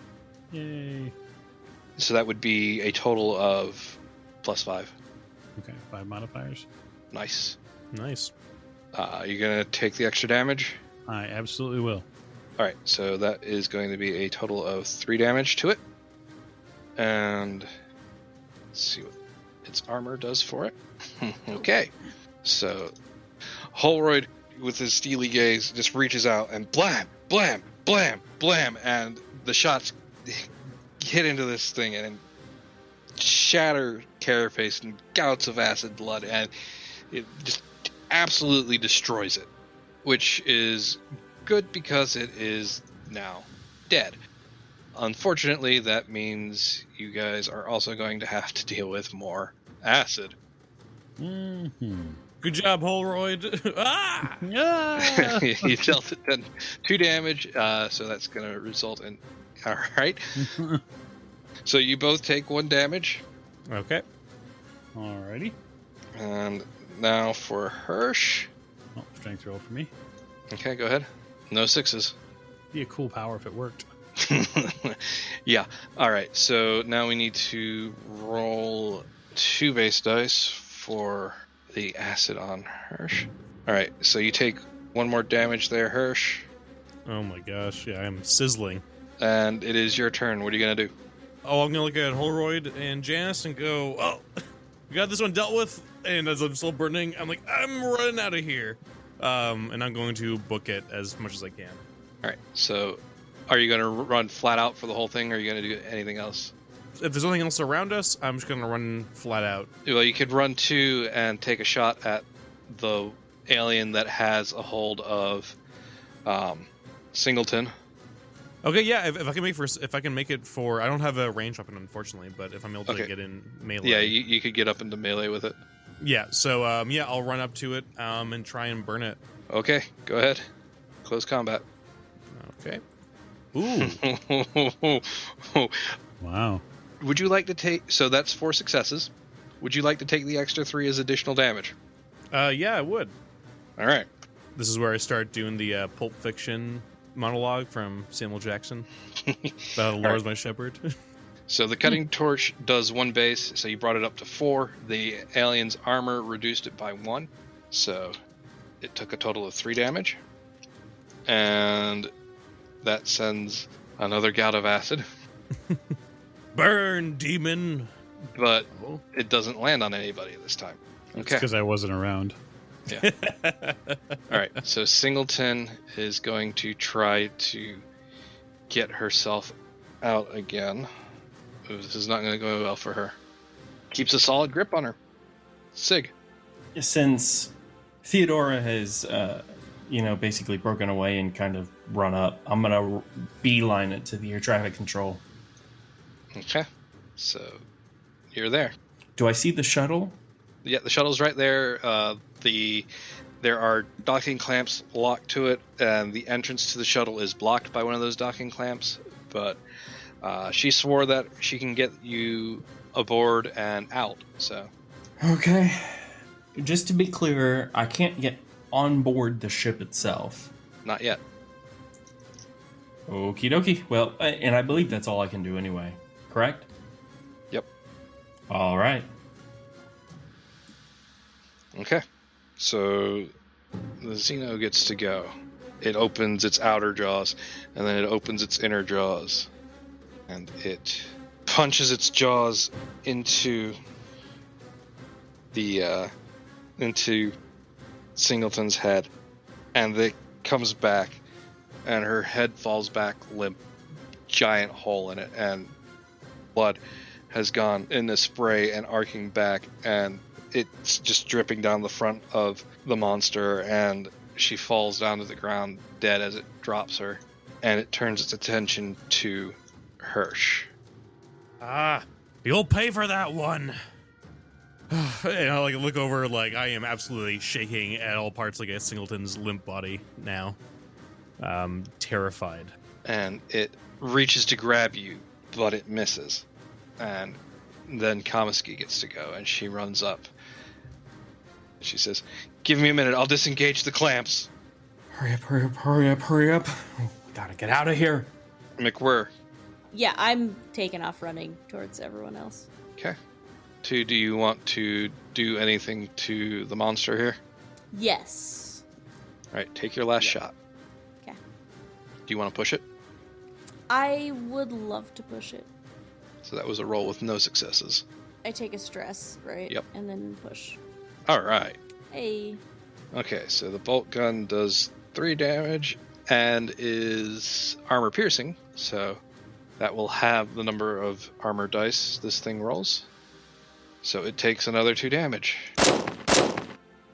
yay. So that would be a total of +5. Okay, 5 modifiers. Nice. Nice. You're going to take the extra damage? I absolutely will. Alright, so that is going to be a total of 3 damage to it. And let's see what its armor does for it. Okay. So Holroyd, with his steely gaze, just reaches out and blam, blam, blam, blam, and the shots hit into this thing and shatter Carapace in gouts of acid blood, and it just absolutely destroys it, which is good because it is now dead. Unfortunately, that means you guys are also going to have to deal with more acid. Mm-hmm. Good job, Holroyd. Ah! Ah! You dealt it then 2 damage, so that's going to result in... Alright. So you both take 1 damage. Okay. Alrighty. And now for Hirsch. Oh, strength roll for me. Okay, go ahead. No 6s. Be a cool power if it worked. Yeah. Alright, so now we need to roll 2 base dice for the acid on Hirsch. Alright, so you take 1 more damage there, Hirsch. Oh my gosh. Yeah, I'm sizzling. And it is your turn. What are you going to do? Oh, I'm gonna look at Holroyd and Janice and go, oh, we got this one dealt with. And as I'm still burning, I'm like, I'm running out of here. And I'm going to book it as much as I can. Alright, so are you going to run flat out for the whole thing, or are you going to do anything else? If there's nothing else around us, I'm just gonna run flat out. Well, you could run 2 and take a shot at the alien that has a hold of Singleton. Okay, yeah. If I can make it for, I don't have a range weapon unfortunately, but if I'm able to Okay. get in melee, Yeah, you could get up into melee with it. yeah. So yeah, I'll run up to it and try and burn it. Okay, go ahead. Close combat. Okay. Ooh. Wow. Would you like to take... So that's 4 successes. Would you like to take the extra 3 as additional damage? Yeah, I would. All right. This is where I start doing the Pulp Fiction monologue from Samuel Jackson. About Laura's my shepherd. So the cutting torch does 1 base, so you brought it up to 4. The alien's armor reduced it by 1, so it took a total of 3 damage. And that sends another gout of acid, Burn, demon. but it doesn't land on anybody this time. Okay. Because I wasn't around. Yeah. All right. So Singleton is going to try to get herself out again. Ooh, this is not going to go well for her. Keeps a solid grip on her. Sig. Since Theodora has, basically broken away and kind of run up, I'm going to beeline it to the air traffic control. Okay. So you're there. Do I see the shuttle? Yeah, the shuttle's right there. There are docking clamps locked to it, and the entrance to the shuttle is blocked by one of those docking clamps. But she swore that she can get you aboard and out. So Okay. Just to be clear, I can't get on board the ship itself? Not yet. Okie dokie. Well, and I believe that's all I can do anyway. Correct? Yep. All right. Okay. So the Xeno gets to go. It opens its outer jaws, and then it opens its inner jaws. And it punches its jaws into the into Singleton's head, and it comes back, and her head falls back limp, giant hole in it, and blood has gone in the spray and arcing back, and it's just dripping down the front of the monster, and she falls down to the ground dead as it drops her, and it turns its attention to Hirsch. You'll pay for that one. And I look over, I am absolutely shaking at all parts at Singleton's limp body now. Terrified. And it reaches to grab you, but it misses. And then Kamiski gets to go, and she runs up. She says, "Give me a minute, I'll disengage the clamps." Hurry up, hurry up, hurry up, hurry up. We gotta get out of here. McWhirr. Yeah, I'm taking off running towards everyone else. Okay. Do you want to do anything to the monster here? Yes. All right, take your last shot. Okay. Do you want to push it? I would love to push it. So that was a roll with no successes. I take a stress, right? Yep. And then push. All right. Hey. Okay, so the bolt gun does 3 damage and is armor piercing, so that will have the number of armor dice this thing rolls. So it takes another 2 damage.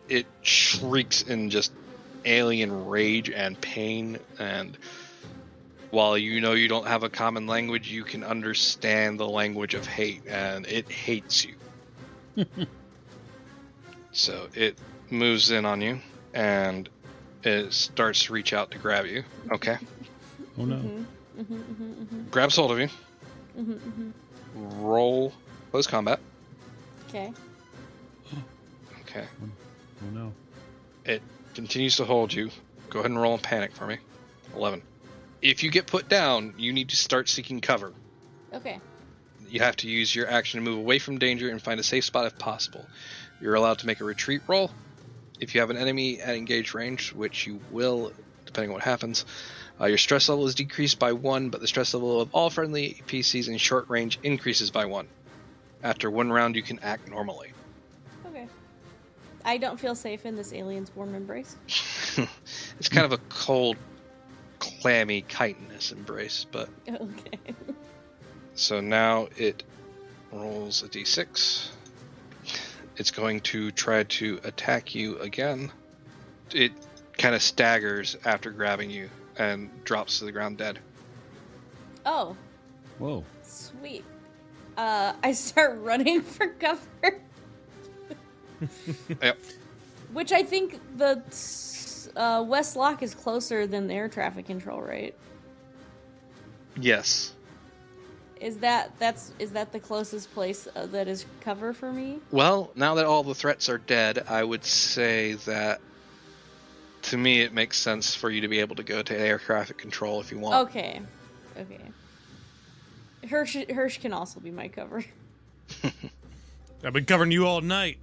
It shrieks in just alien rage and pain, and while you know you don't have a common language, you can understand the language of hate, and it hates you. So it moves in on you, and it starts to reach out to grab you. Okay. Oh no. Grabs hold of you. Roll close combat. Okay. Okay. Oh no. It continues to hold you. Go ahead and roll a panic for me. 11. If you get put down, you need to start seeking cover. Okay. You have to use your action to move away from danger and find a safe spot if possible. You're allowed to make a retreat roll. If you have an enemy at engaged range, which you will, depending on what happens, your stress level is decreased by 1, but the stress level of all friendly PCs in short range increases by 1. After 1 round, you can act normally. Okay. I don't feel safe in this alien's warm embrace. It's kind of a cold, clammy, chitinous embrace, but... Okay. So now it rolls a d6. It's going to try to attack you again. It kind of staggers after grabbing you and drops to the ground dead. Oh. Whoa. Sweet. I start running for cover. Yep. Which I think the West Lock is closer than the air traffic control, right? Yes. Is that the closest place that is cover for me? Well, now that all the threats are dead, I would say that to me it makes sense for you to be able to go to air traffic control if you want. Okay. Hirsch can also be my cover. I've been covering you all night.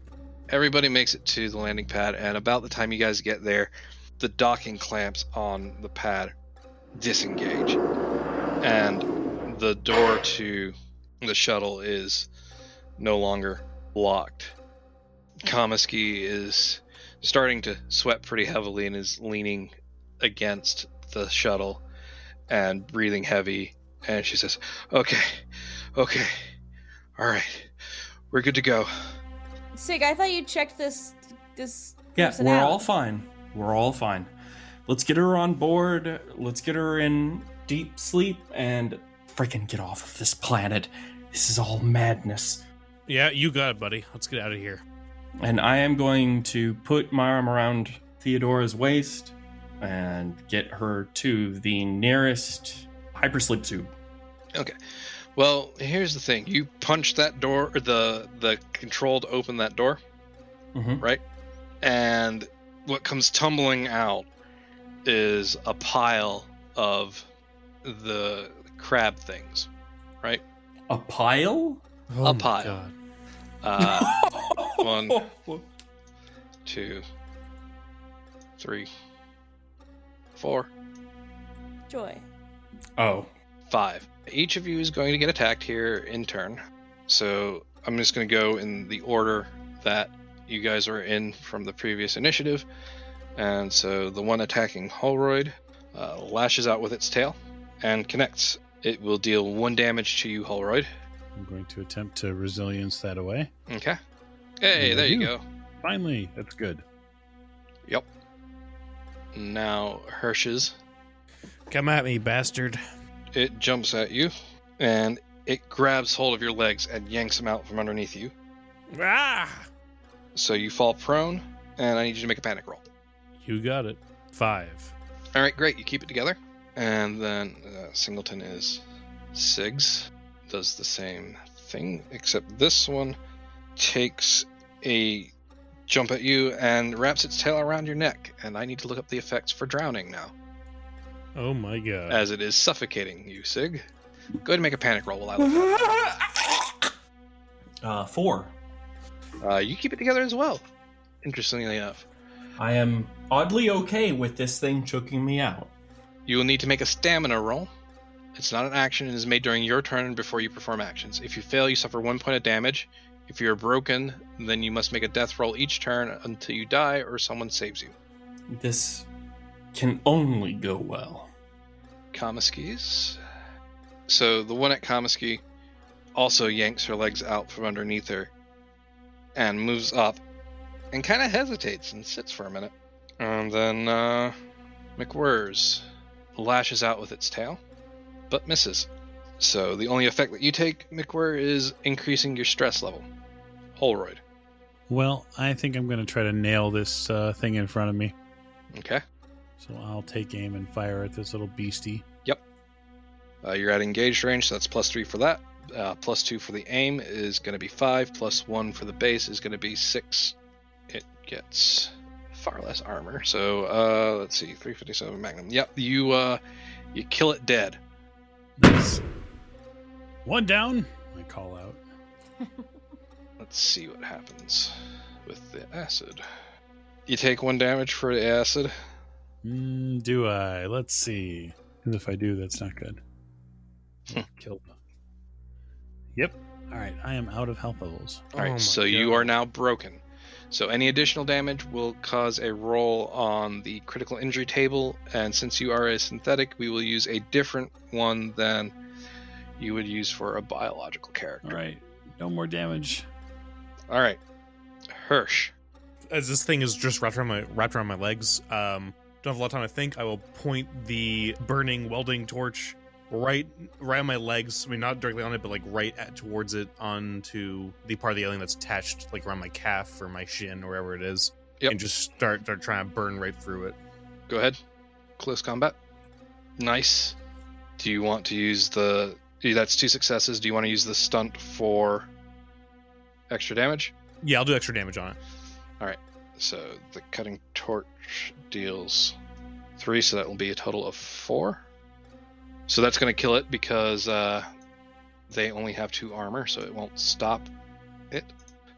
Everybody makes it to the landing pad, and about the time you guys get there, the docking clamps on the pad disengage, and the door to the shuttle is no longer locked. Kamiski is starting to sweat pretty heavily and is leaning against the shuttle and breathing heavy, and she says, okay, all right, we're good to go. Sig, I thought you checked this Yeah, person we're out. all fine. We're all fine. Let's get her on board. Let's get her in deep sleep and freaking get off of this planet. This is all madness. Yeah, you got it, buddy. Let's get out of here. And I am going to put my arm around Theodora's waist and get her to the nearest hypersleep tube. Okay. Well, here's the thing. You punch that door, or the control to open that door, Mm-hmm. right? And what comes tumbling out is a pile of the crab things, right? A pile? Oh A my pile. God. 1, 2, 3, 4, Joy. Oh. 5. Each of you is going to get attacked here in turn. So I'm just going to go in the order that you guys were in from the previous initiative. And so the one attacking Holroyd lashes out with its tail and connects. It will deal 1 damage to you, Holroyd. I'm going to attempt to resilience that away. Okay. Hey, Yeah, there you you. go. Finally, that's good. Yep. Now Hirsch's. Come at me, bastard. It jumps at you, and it grabs hold of your legs and yanks them out from underneath you. Ah! So you fall prone, and I need you to make a panic roll. You got it. 5. All right, great. You keep it together. And then Singleton is Sigs. Does the same thing, except this one takes a jump at you and wraps its tail around your neck. And I need to look up the effects for drowning now, Oh my god. as it is suffocating you, Sig. Go ahead and make a panic roll while I look up. 4. You keep it together as well, interestingly enough. I am oddly okay with this thing choking me out. You will need to make a stamina roll. It's not an action and is made during your turn before you perform actions. If you fail, you suffer 1 point of damage. If you are broken, then you must make a death roll each turn until you die or someone saves you. This can only go well. Kamiski's. So the one at Kamiski also yanks her legs out from underneath her and moves up and kind of hesitates and sits for a minute. And then McWhirrs lashes out with its tail, but misses. So the only effect that you take, McWhirr, is increasing your stress level. Holroyd. Well, I think I'm going to try to nail this thing in front of me. Okay. So I'll take aim and fire at this little beastie. You're at engaged range, so that's +3 for that. +2 for the aim is going to be 5. +1 for the base is going to be 6. It gets far less armor. So let's see, 357 Magnum. Yep, you kill it dead. Nice. 1 down. I call out. Let's see what happens with the acid. You take 1 damage for the acid. Do I? Let's see. Because if I do, that's not good. Killed. Yep. All right. I am out of health levels. All right, Oh my so you God. are now broken. So any additional damage will cause a roll on the critical injury table, and since you are a synthetic, we will use a different one than you would use for a biological character. All right. No more damage. All right. Hirsch. As this thing is just wrapped around my legs, don't have a lot of time to think. I will point the burning welding torch right on my legs. I mean, not directly on it, but like towards it, onto the part of the alien that's attached, like around my calf or my shin or wherever it is, Yep. and just start trying to burn right through it. Go ahead. Close combat. Nice. Do you want to use that's 2 successes. Do you want to use the stunt for extra damage? Yeah, I'll do extra damage on it. So the cutting torch deals 3, so that will be a total of 4. So that's going to kill it because they only have 2 armor, so it won't stop it.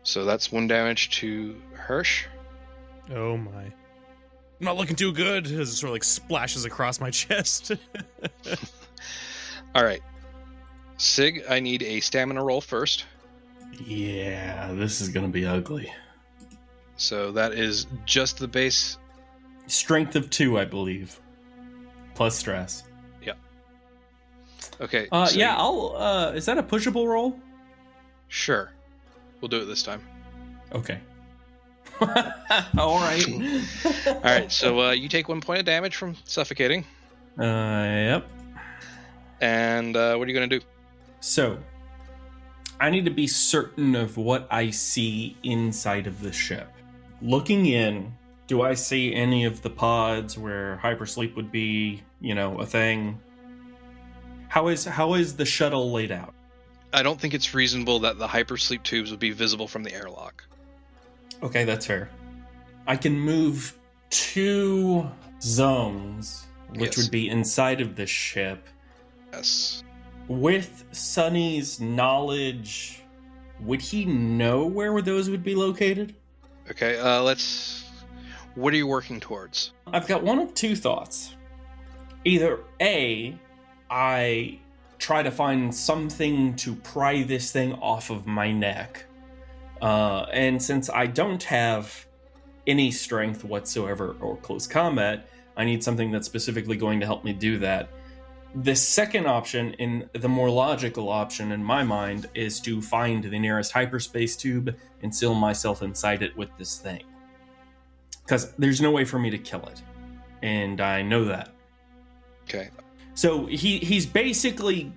So that's 1 damage to Hirsch. Oh my. I'm not looking too good as it sort of like splashes across my chest. All right. Sig, I need a stamina roll first. Yeah, this is gonna be ugly. So that is just the base. Strength of 2, I believe. Plus stress. Okay. Yeah, I'll is that a pushable roll? Sure. We'll do it this time. Okay. All right. All right. So you take 1 point of damage from suffocating. Yep. And what are you going to do? So, I need to be certain of what I see inside of the ship. Looking in, do I see any of the pods where hypersleep would be, a thing? How is the shuttle laid out? I don't think it's reasonable that the hypersleep tubes would be visible from the airlock. Okay, that's fair. I can move 2 zones, which Yes. would be inside of the ship. Yes. With Sonny's knowledge, would he know where those would be located? Okay, what are you working towards? I've got one of 2 thoughts. Either A, I try to find something to pry this thing off of my neck. And since I don't have any strength whatsoever or close combat, I need something that's specifically going to help me do that. The second option, in the more logical option in my mind, is to find the nearest hyperspace tube and seal myself inside it with this thing. Because there's no way for me to kill it. And I know that. Okay. So he's basically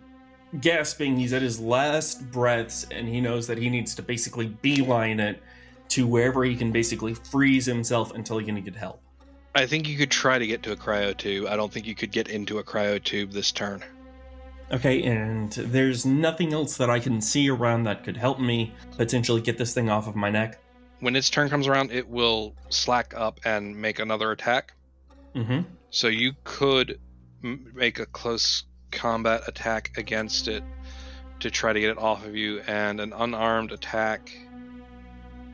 gasping. He's at his last breaths, and he knows that he needs to basically beeline it to wherever he can basically freeze himself until he can get help. I think you could try to get to a cryotube. I don't think you could get into a cryotube this turn. Okay, and there's nothing else that I can see around that could help me potentially get this thing off of my neck? When its turn comes around, it will slack up and make another attack. Mm-hmm. So you could make a close combat attack against it to try to get it off of you, and an unarmed attack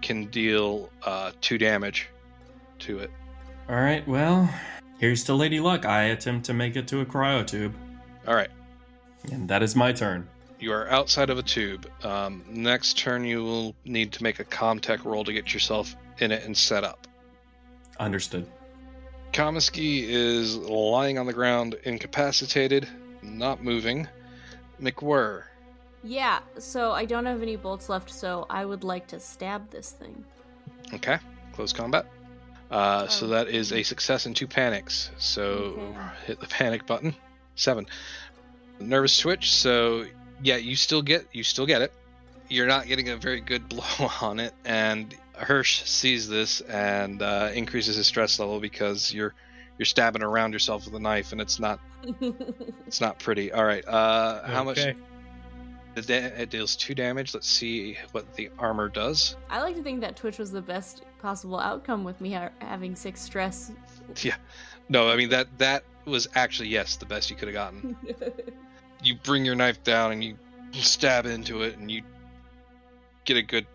can deal 2 damage to it. Alright, well, here's to Lady Luck. I attempt to make it to a cryotube. All right. And that is my turn. You are outside of a tube. Next turn, you will need to make a Comtech roll to get yourself in it and set up. Understood. Comiskey is lying on the ground, incapacitated, not moving. McWhirr. Yeah, so I don't have any bolts left, so I would like to stab this thing. Okay, close combat. So that is a success and 2 panics. So Okay. hit the panic button. 7. Nervous twitch. So yeah, you still get it. You're not getting a very good blow on it, and Hirsch sees this and increases his stress level because you're stabbing around yourself with a knife, and it's not pretty. All right. How much? It deals 2 damage. Let's see what the armor does. I like to think that Twitch was the best possible outcome with me having 6 stress. Yeah. No, I mean that was actually, yes, the best you could have gotten. You bring your knife down and you stab into it and you get a good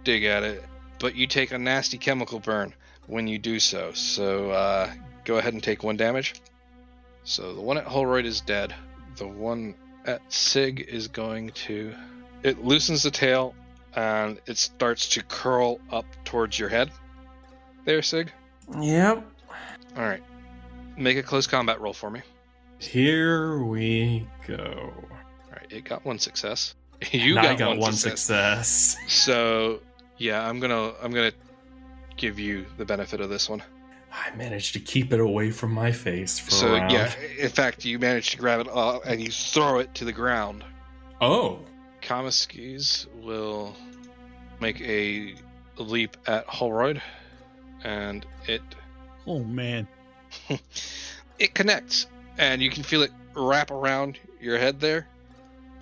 dig at it, but you take a nasty chemical burn when you do so. So go ahead and take 1 damage. So the one at Holroyd is dead. The one at Sig is going to... It loosens the tail and it starts to curl up towards your head. There, Sig. Yep. All right. Make a close combat roll for me. Here we go. All right, it got 1 success. I got one success. So yeah, I'm gonna give you the benefit of this one. I managed to keep it away from my face for So a round. yeah, in fact, you managed to grab it up and you throw it to the ground. Oh. Comiskey's will make a leap at Holroyd, and it Oh, man. it connects, and you can feel it wrap around your head there,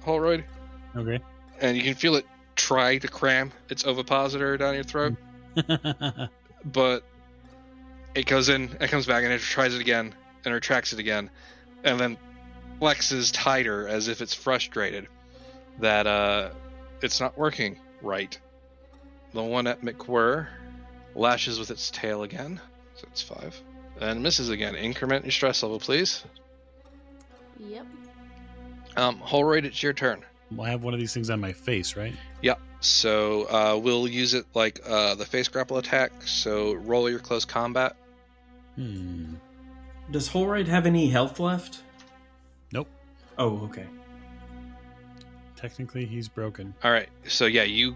Holroyd, Okay. and you can feel it try to cram its ovipositor down your throat, but it goes in, it comes back, and it tries it again, and retracts it again, and then flexes tighter as if it's frustrated that it's not working right. The one at McWhirr lashes with its tail again, so it's 5, and misses again. Increment your stress level, please. Yep. Holroyd, it's your turn. Well, I have one of these things on my face, right? Yeah, so we'll use it like the face grapple attack, so roll your close combat. Does Holroyd have any health left? Nope. Oh, okay. Technically, he's broken. All right, so yeah, you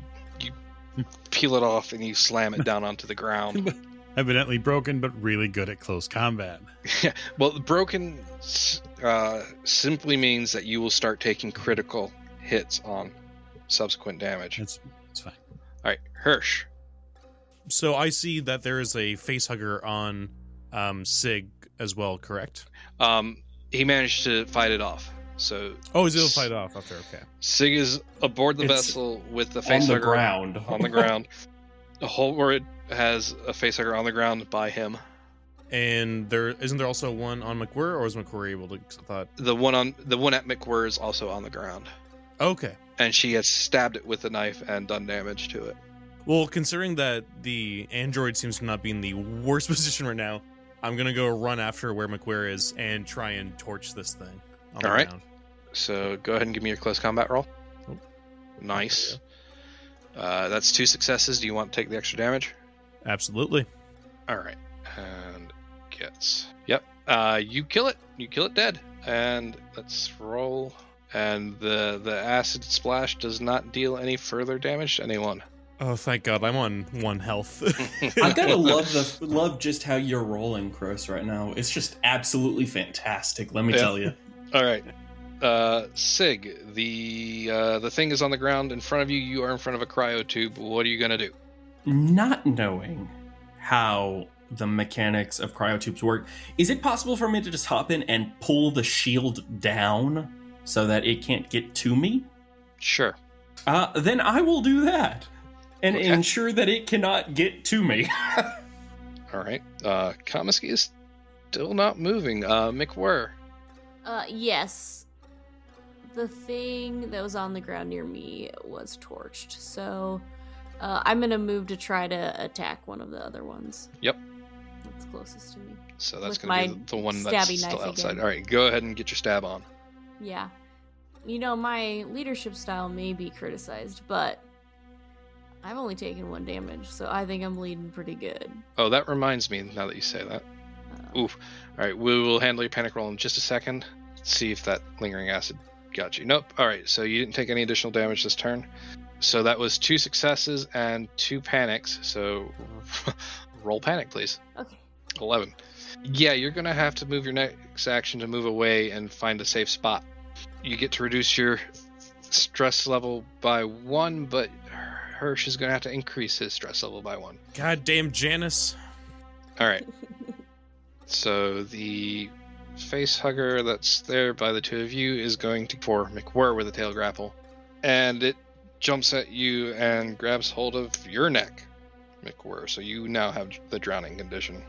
peel it off and you slam it down onto the ground. Evidently broken, but really good at close combat. Yeah, well, the broken simply means that you will start taking critical hits on subsequent damage. It's fine. All right, Hirsch. So I see that there is a facehugger on Sig as well, correct? He managed to fight it off. So Oh, he's able to fight it off up there, okay. Sig is aboard the It's vessel with the On the facehugger ground. on the ground. Holroyd has a facehugger on the ground by him. And isn't there also one on McWhirr, or was McWhirr able to? 'Cause I thought The one at McWhirr is also on the ground, okay. and she has stabbed it with a knife and done damage to it. Well, considering that the android seems to not be in the worst position right now, I'm gonna go run after where McWhirr is and try and torch this thing. On the All right. ground. So go ahead and give me your close combat roll. Oh. Nice. That's 2 successes. Do you want to take the extra damage? Absolutely. All right. And gets. Yep. You kill it. You kill it dead. And let's roll. And the acid splash does not deal any further damage to anyone. Oh, thank God! I'm on 1 health. I gotta love just how you're rolling, Chris, right now. It's just absolutely fantastic. Let me tell you. All right. Sig, the thing is on the ground in front of you. You are in front of a cryo tube. What are you gonna do? Not knowing how the mechanics of cryotubes work, is it possible for me to just hop in and pull the shield down so that it can't get to me? Sure. Then I will do that and Okay. ensure that it cannot get to me. All right. Comiskey is still not moving. McWhirr. Yes. The thing that was on the ground near me was torched, so I'm gonna move to try to attack one of the other ones. Yep. That's closest to me. So that's With going to my be the one that's stabby still knife outside. again. All right, go ahead and get your stab on. Yeah. You know, my leadership style may be criticized, but I've only taken 1 damage, so I think I'm leading pretty good. Oh, that reminds me, now that you say that. Oof. All right, we will handle your panic roll in just a second. See if that lingering acid got you. Nope. All right, so you didn't take any additional damage this turn. So that was 2 successes and 2 panics. So roll panic, please. Okay. 11. Yeah, you're going to have to move your next action to move away and find a safe spot. You get to reduce your stress level by 1, but Hirsch is going to have to increase his stress level by 1. Goddamn Janice. All right. So the face hugger that's there by the 2 of you is going to for McWhirr with a tail grapple, and it jumps at you and grabs hold of your neck, McWhirr. So you now have the drowning condition.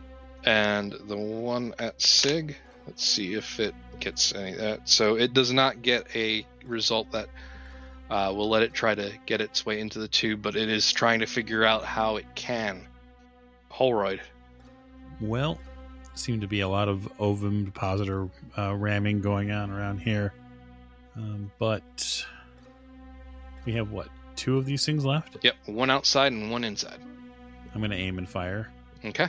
And the one at Sig, let's see if it gets any of that. So it does not get a result that will let it try to get its way into the tube, but it is trying to figure out how it can. Holroyd. Well, seem to be a lot of ovum depositor ramming going on around here. But we have, 2 of these things left? Yep, 1 outside and 1 inside. I'm going to aim and fire. Okay.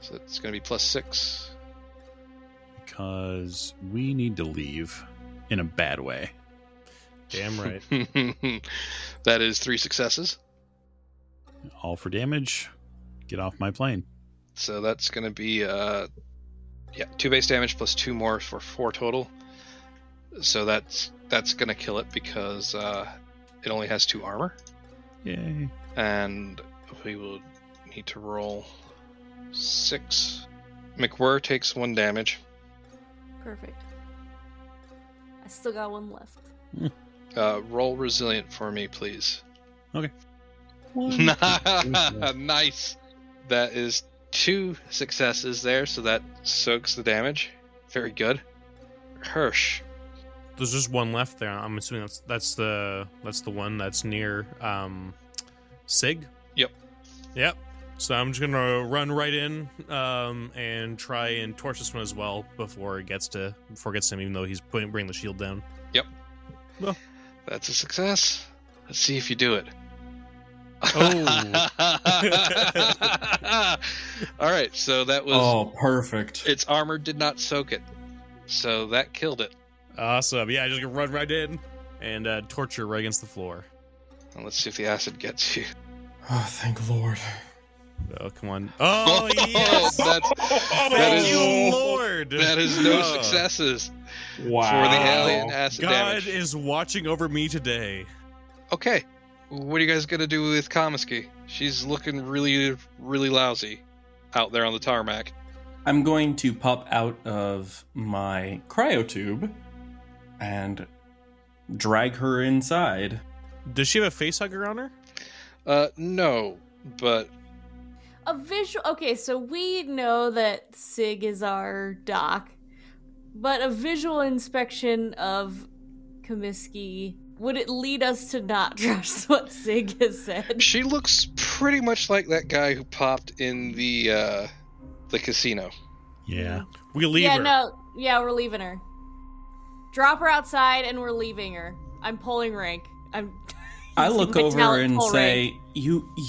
So it's going to be +6. Because we need to leave in a bad way. Damn right. That is 3 successes. All for damage. Get off my plane. So that's going to be 2 base damage plus 2 more for 4 total. So that's going to kill it because it only has 2 armor. Yay. And we will need to roll 6. McWhirr takes 1 damage. Perfect. I still got 1 left. Roll resilient for me, please. Okay. Nice. That is 2 successes there, so that soaks the damage. Very good. Hirsch. There's just 1 left there. I'm assuming that's the one that's near Sig. Yep. Yep. So I'm just gonna run right in and try and torch this one as well before it gets to him, even though he's bringing the shield down. Yep. Well. That's a success. Let's see if you do it. Oh. All right, so that was... Oh, perfect. Its armor did not soak it, so that killed it. Awesome. Yeah, just gonna run right in and torture right against the floor. And let's see if the acid gets you. Oh, thank Lord. Oh, come on. Oh, yes! That Thank is- you, Lord! That is no successes Wow. for the alien acid God damage. is watching over me today. Okay, what are you guys gonna do with Comiskey? She's looking really, really lousy out there on the tarmac. I'm going to pop out of my cryotube and drag her inside. Does she have a face hugger on her? No, but a visual. Okay, so we know that Sig is our doc, but a visual inspection of Comiskey, would it lead us to not trust what Sig has said? She looks pretty much like that guy who popped in the casino. Yeah. We leave her. Yeah, we're leaving her. Drop her outside, and we're leaving her. I'm pulling rank. I look my over talent and pull say, rank.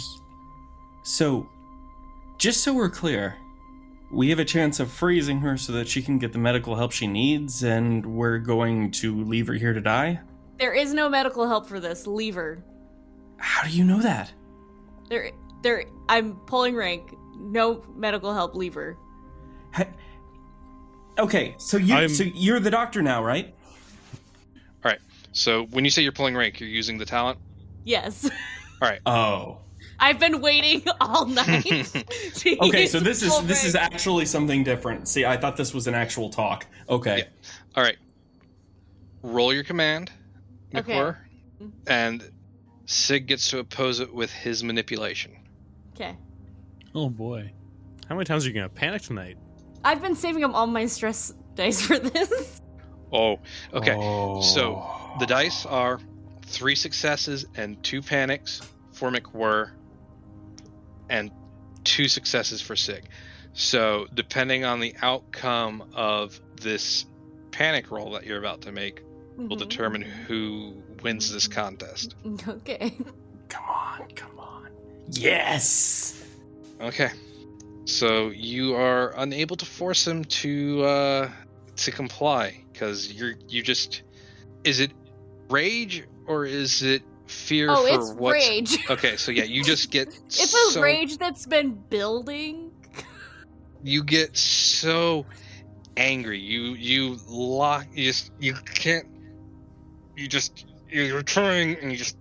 So, just so we're clear, we have a chance of freezing her so that she can get the medical help she needs, and we're going to leave her here to die? There is no medical help for this. Leave her. How do you know that? I'm pulling rank. No medical help. Leave her. Okay, so you're the doctor now, right? All right. So when you say you're pulling rank, you're using the talent? Yes. All right. Oh. I've been waiting all night. to Okay, use so this full is rank. actually something different. See, I thought this was an actual talk. Okay. Yeah. All right. Roll your command, McClure, and Sig gets to oppose it with his manipulation. Okay. Oh boy. How many times are you going to panic tonight? I've been saving up all my stress dice for this. Oh, okay. Oh. So the dice are 3 successes and 2 panics for McWhirr, and 2 successes for Sig. So depending on the outcome of this panic roll that you're about to make, will determine who wins this contest. Okay. Come on. Yes! Okay. So you are unable to force him to comply because you just, is it rage or is it fear for it's what? rage. Okay, so yeah, you just get It's a rage that's been building. You get so angry. You're trying and you just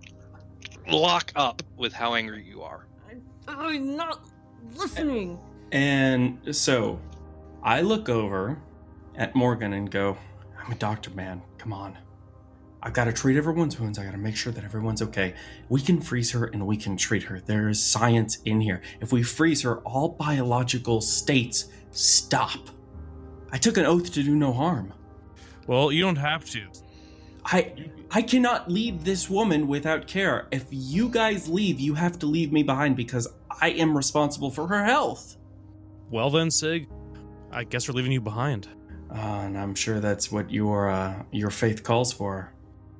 lock up with how angry you are. I'm not listening. And so, I look over at Morgan and go, I'm a doctor, man. Come on. I've got to treat everyone's wounds. I got to make sure that everyone's okay. We can freeze her and we can treat her. There is science in here. If we freeze her, all biological states stop. I took an oath to do no harm. Well, you don't have to. I cannot leave this woman without care. If you guys leave, you have to leave me behind because I am responsible for her health. Well then, Sig, I guess we're leaving you behind. And I'm sure that's what your faith calls for.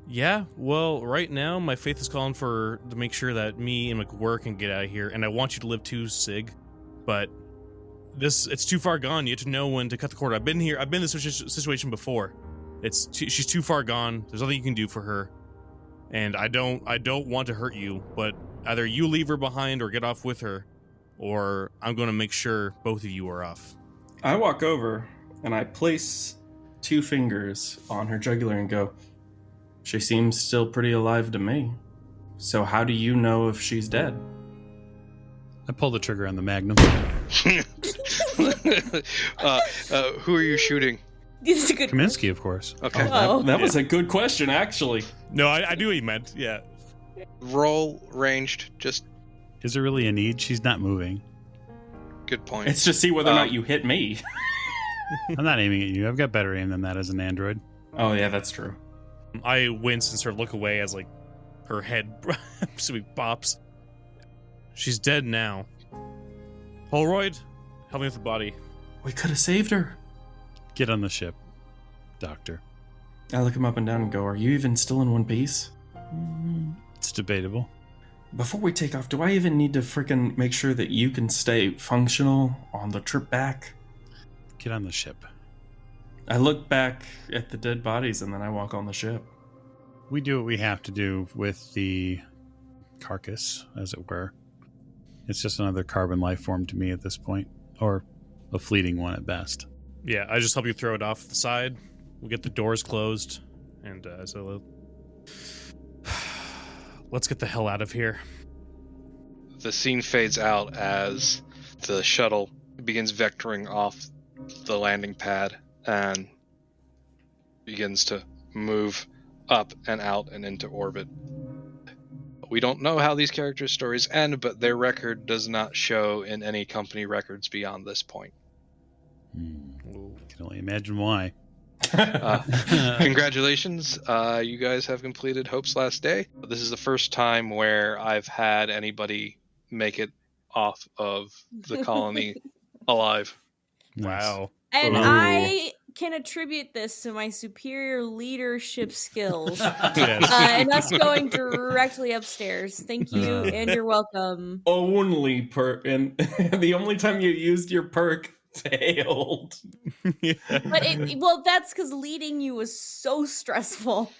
Yeah, well, right now, my faith is calling to make sure that me and McWhirr can get out of here, and I want you to live too, Sig. But it's too far gone. You have to know when to cut the cord. I've been in this situation before. She's too far gone. There's nothing you can do for her. And I don't want to hurt you, but either you leave her behind or get off with her, or I'm going to make sure both of you are off. I walk over and I place 2 fingers on her jugular and go, she seems still pretty alive to me. So how do you know if she's dead? I pull the trigger on the Magnum. Who are you shooting? This is a good Kaminsky, of course. Okay. That was a good question, actually. No, I knew what he meant, yeah. Roll ranged. Just Is there really a need? She's not moving. good point. It's to see whether or not you hit me. I'm not aiming at you. I've got better aim than that as an android. Oh, yeah, that's true. I wince and sort of look away as, like, her head absolutely pops. She's dead now. Holroyd, help me with the body. We could have saved her. Get on the ship, Doctor. I look him up and down and go, are you even still in one piece? It's debatable. Before we take off, do I even need to freaking make sure that you can stay functional on the trip back? Get on the ship. I look back at the dead bodies and then I walk on the ship. We do what we have to do with the carcass, as it were. It's just another carbon life form to me at this point, or a fleeting one at best. Yeah, I just help you throw it off the side. We'll get the doors closed, and let's get the hell out of here. The scene fades out as the shuttle begins vectoring off the landing pad and begins to move up and out and into orbit. We don't know how these characters' stories end, but their record does not show in any company records beyond this point. I can only imagine why. Congratulations, you guys have completed Hope's Last Day. This is the first time where I've had anybody make it off of the colony alive. Nice. Wow. And Ooh. I can attribute this to my superior leadership skills Yes. and us going directly upstairs. Thank you, and you're welcome. Only perk, and the only time you used your perk failed. Yeah. But well, that's because leading you was so stressful.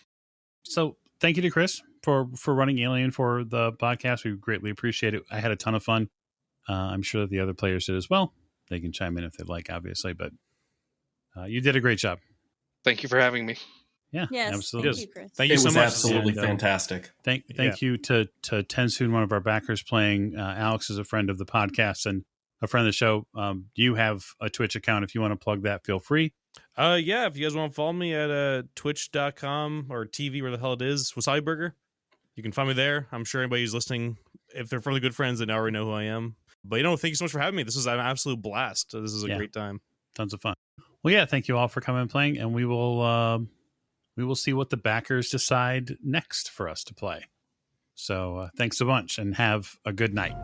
So thank you to Chris for running Alien for the podcast. We greatly appreciate it. I had a ton of fun. I'm sure that the other players did as well. They can chime in if they'd like, obviously, but you did a great job. Thank you for having me. Yeah, Yes, absolutely. thank you, Chris. Thank you It so was much. absolutely And, fantastic. Thank you to Tensoon, one of our backers playing. Alex is a friend of the podcast and a friend of the show. You have a Twitch account. If you want to plug that, feel free. Yeah, if you guys want to follow me at twitch.com or TV, where the hell it is, Wasabi Burger, you can find me there. I'm sure anybody who's listening, if they're fairly good friends, they already know who I am. But, thank you so much for having me. This was an absolute blast. This is a great time. Tons of fun. Well, yeah, thank you all for coming and playing, and we will see what the backers decide next for us to play. So thanks a bunch, and have a good night.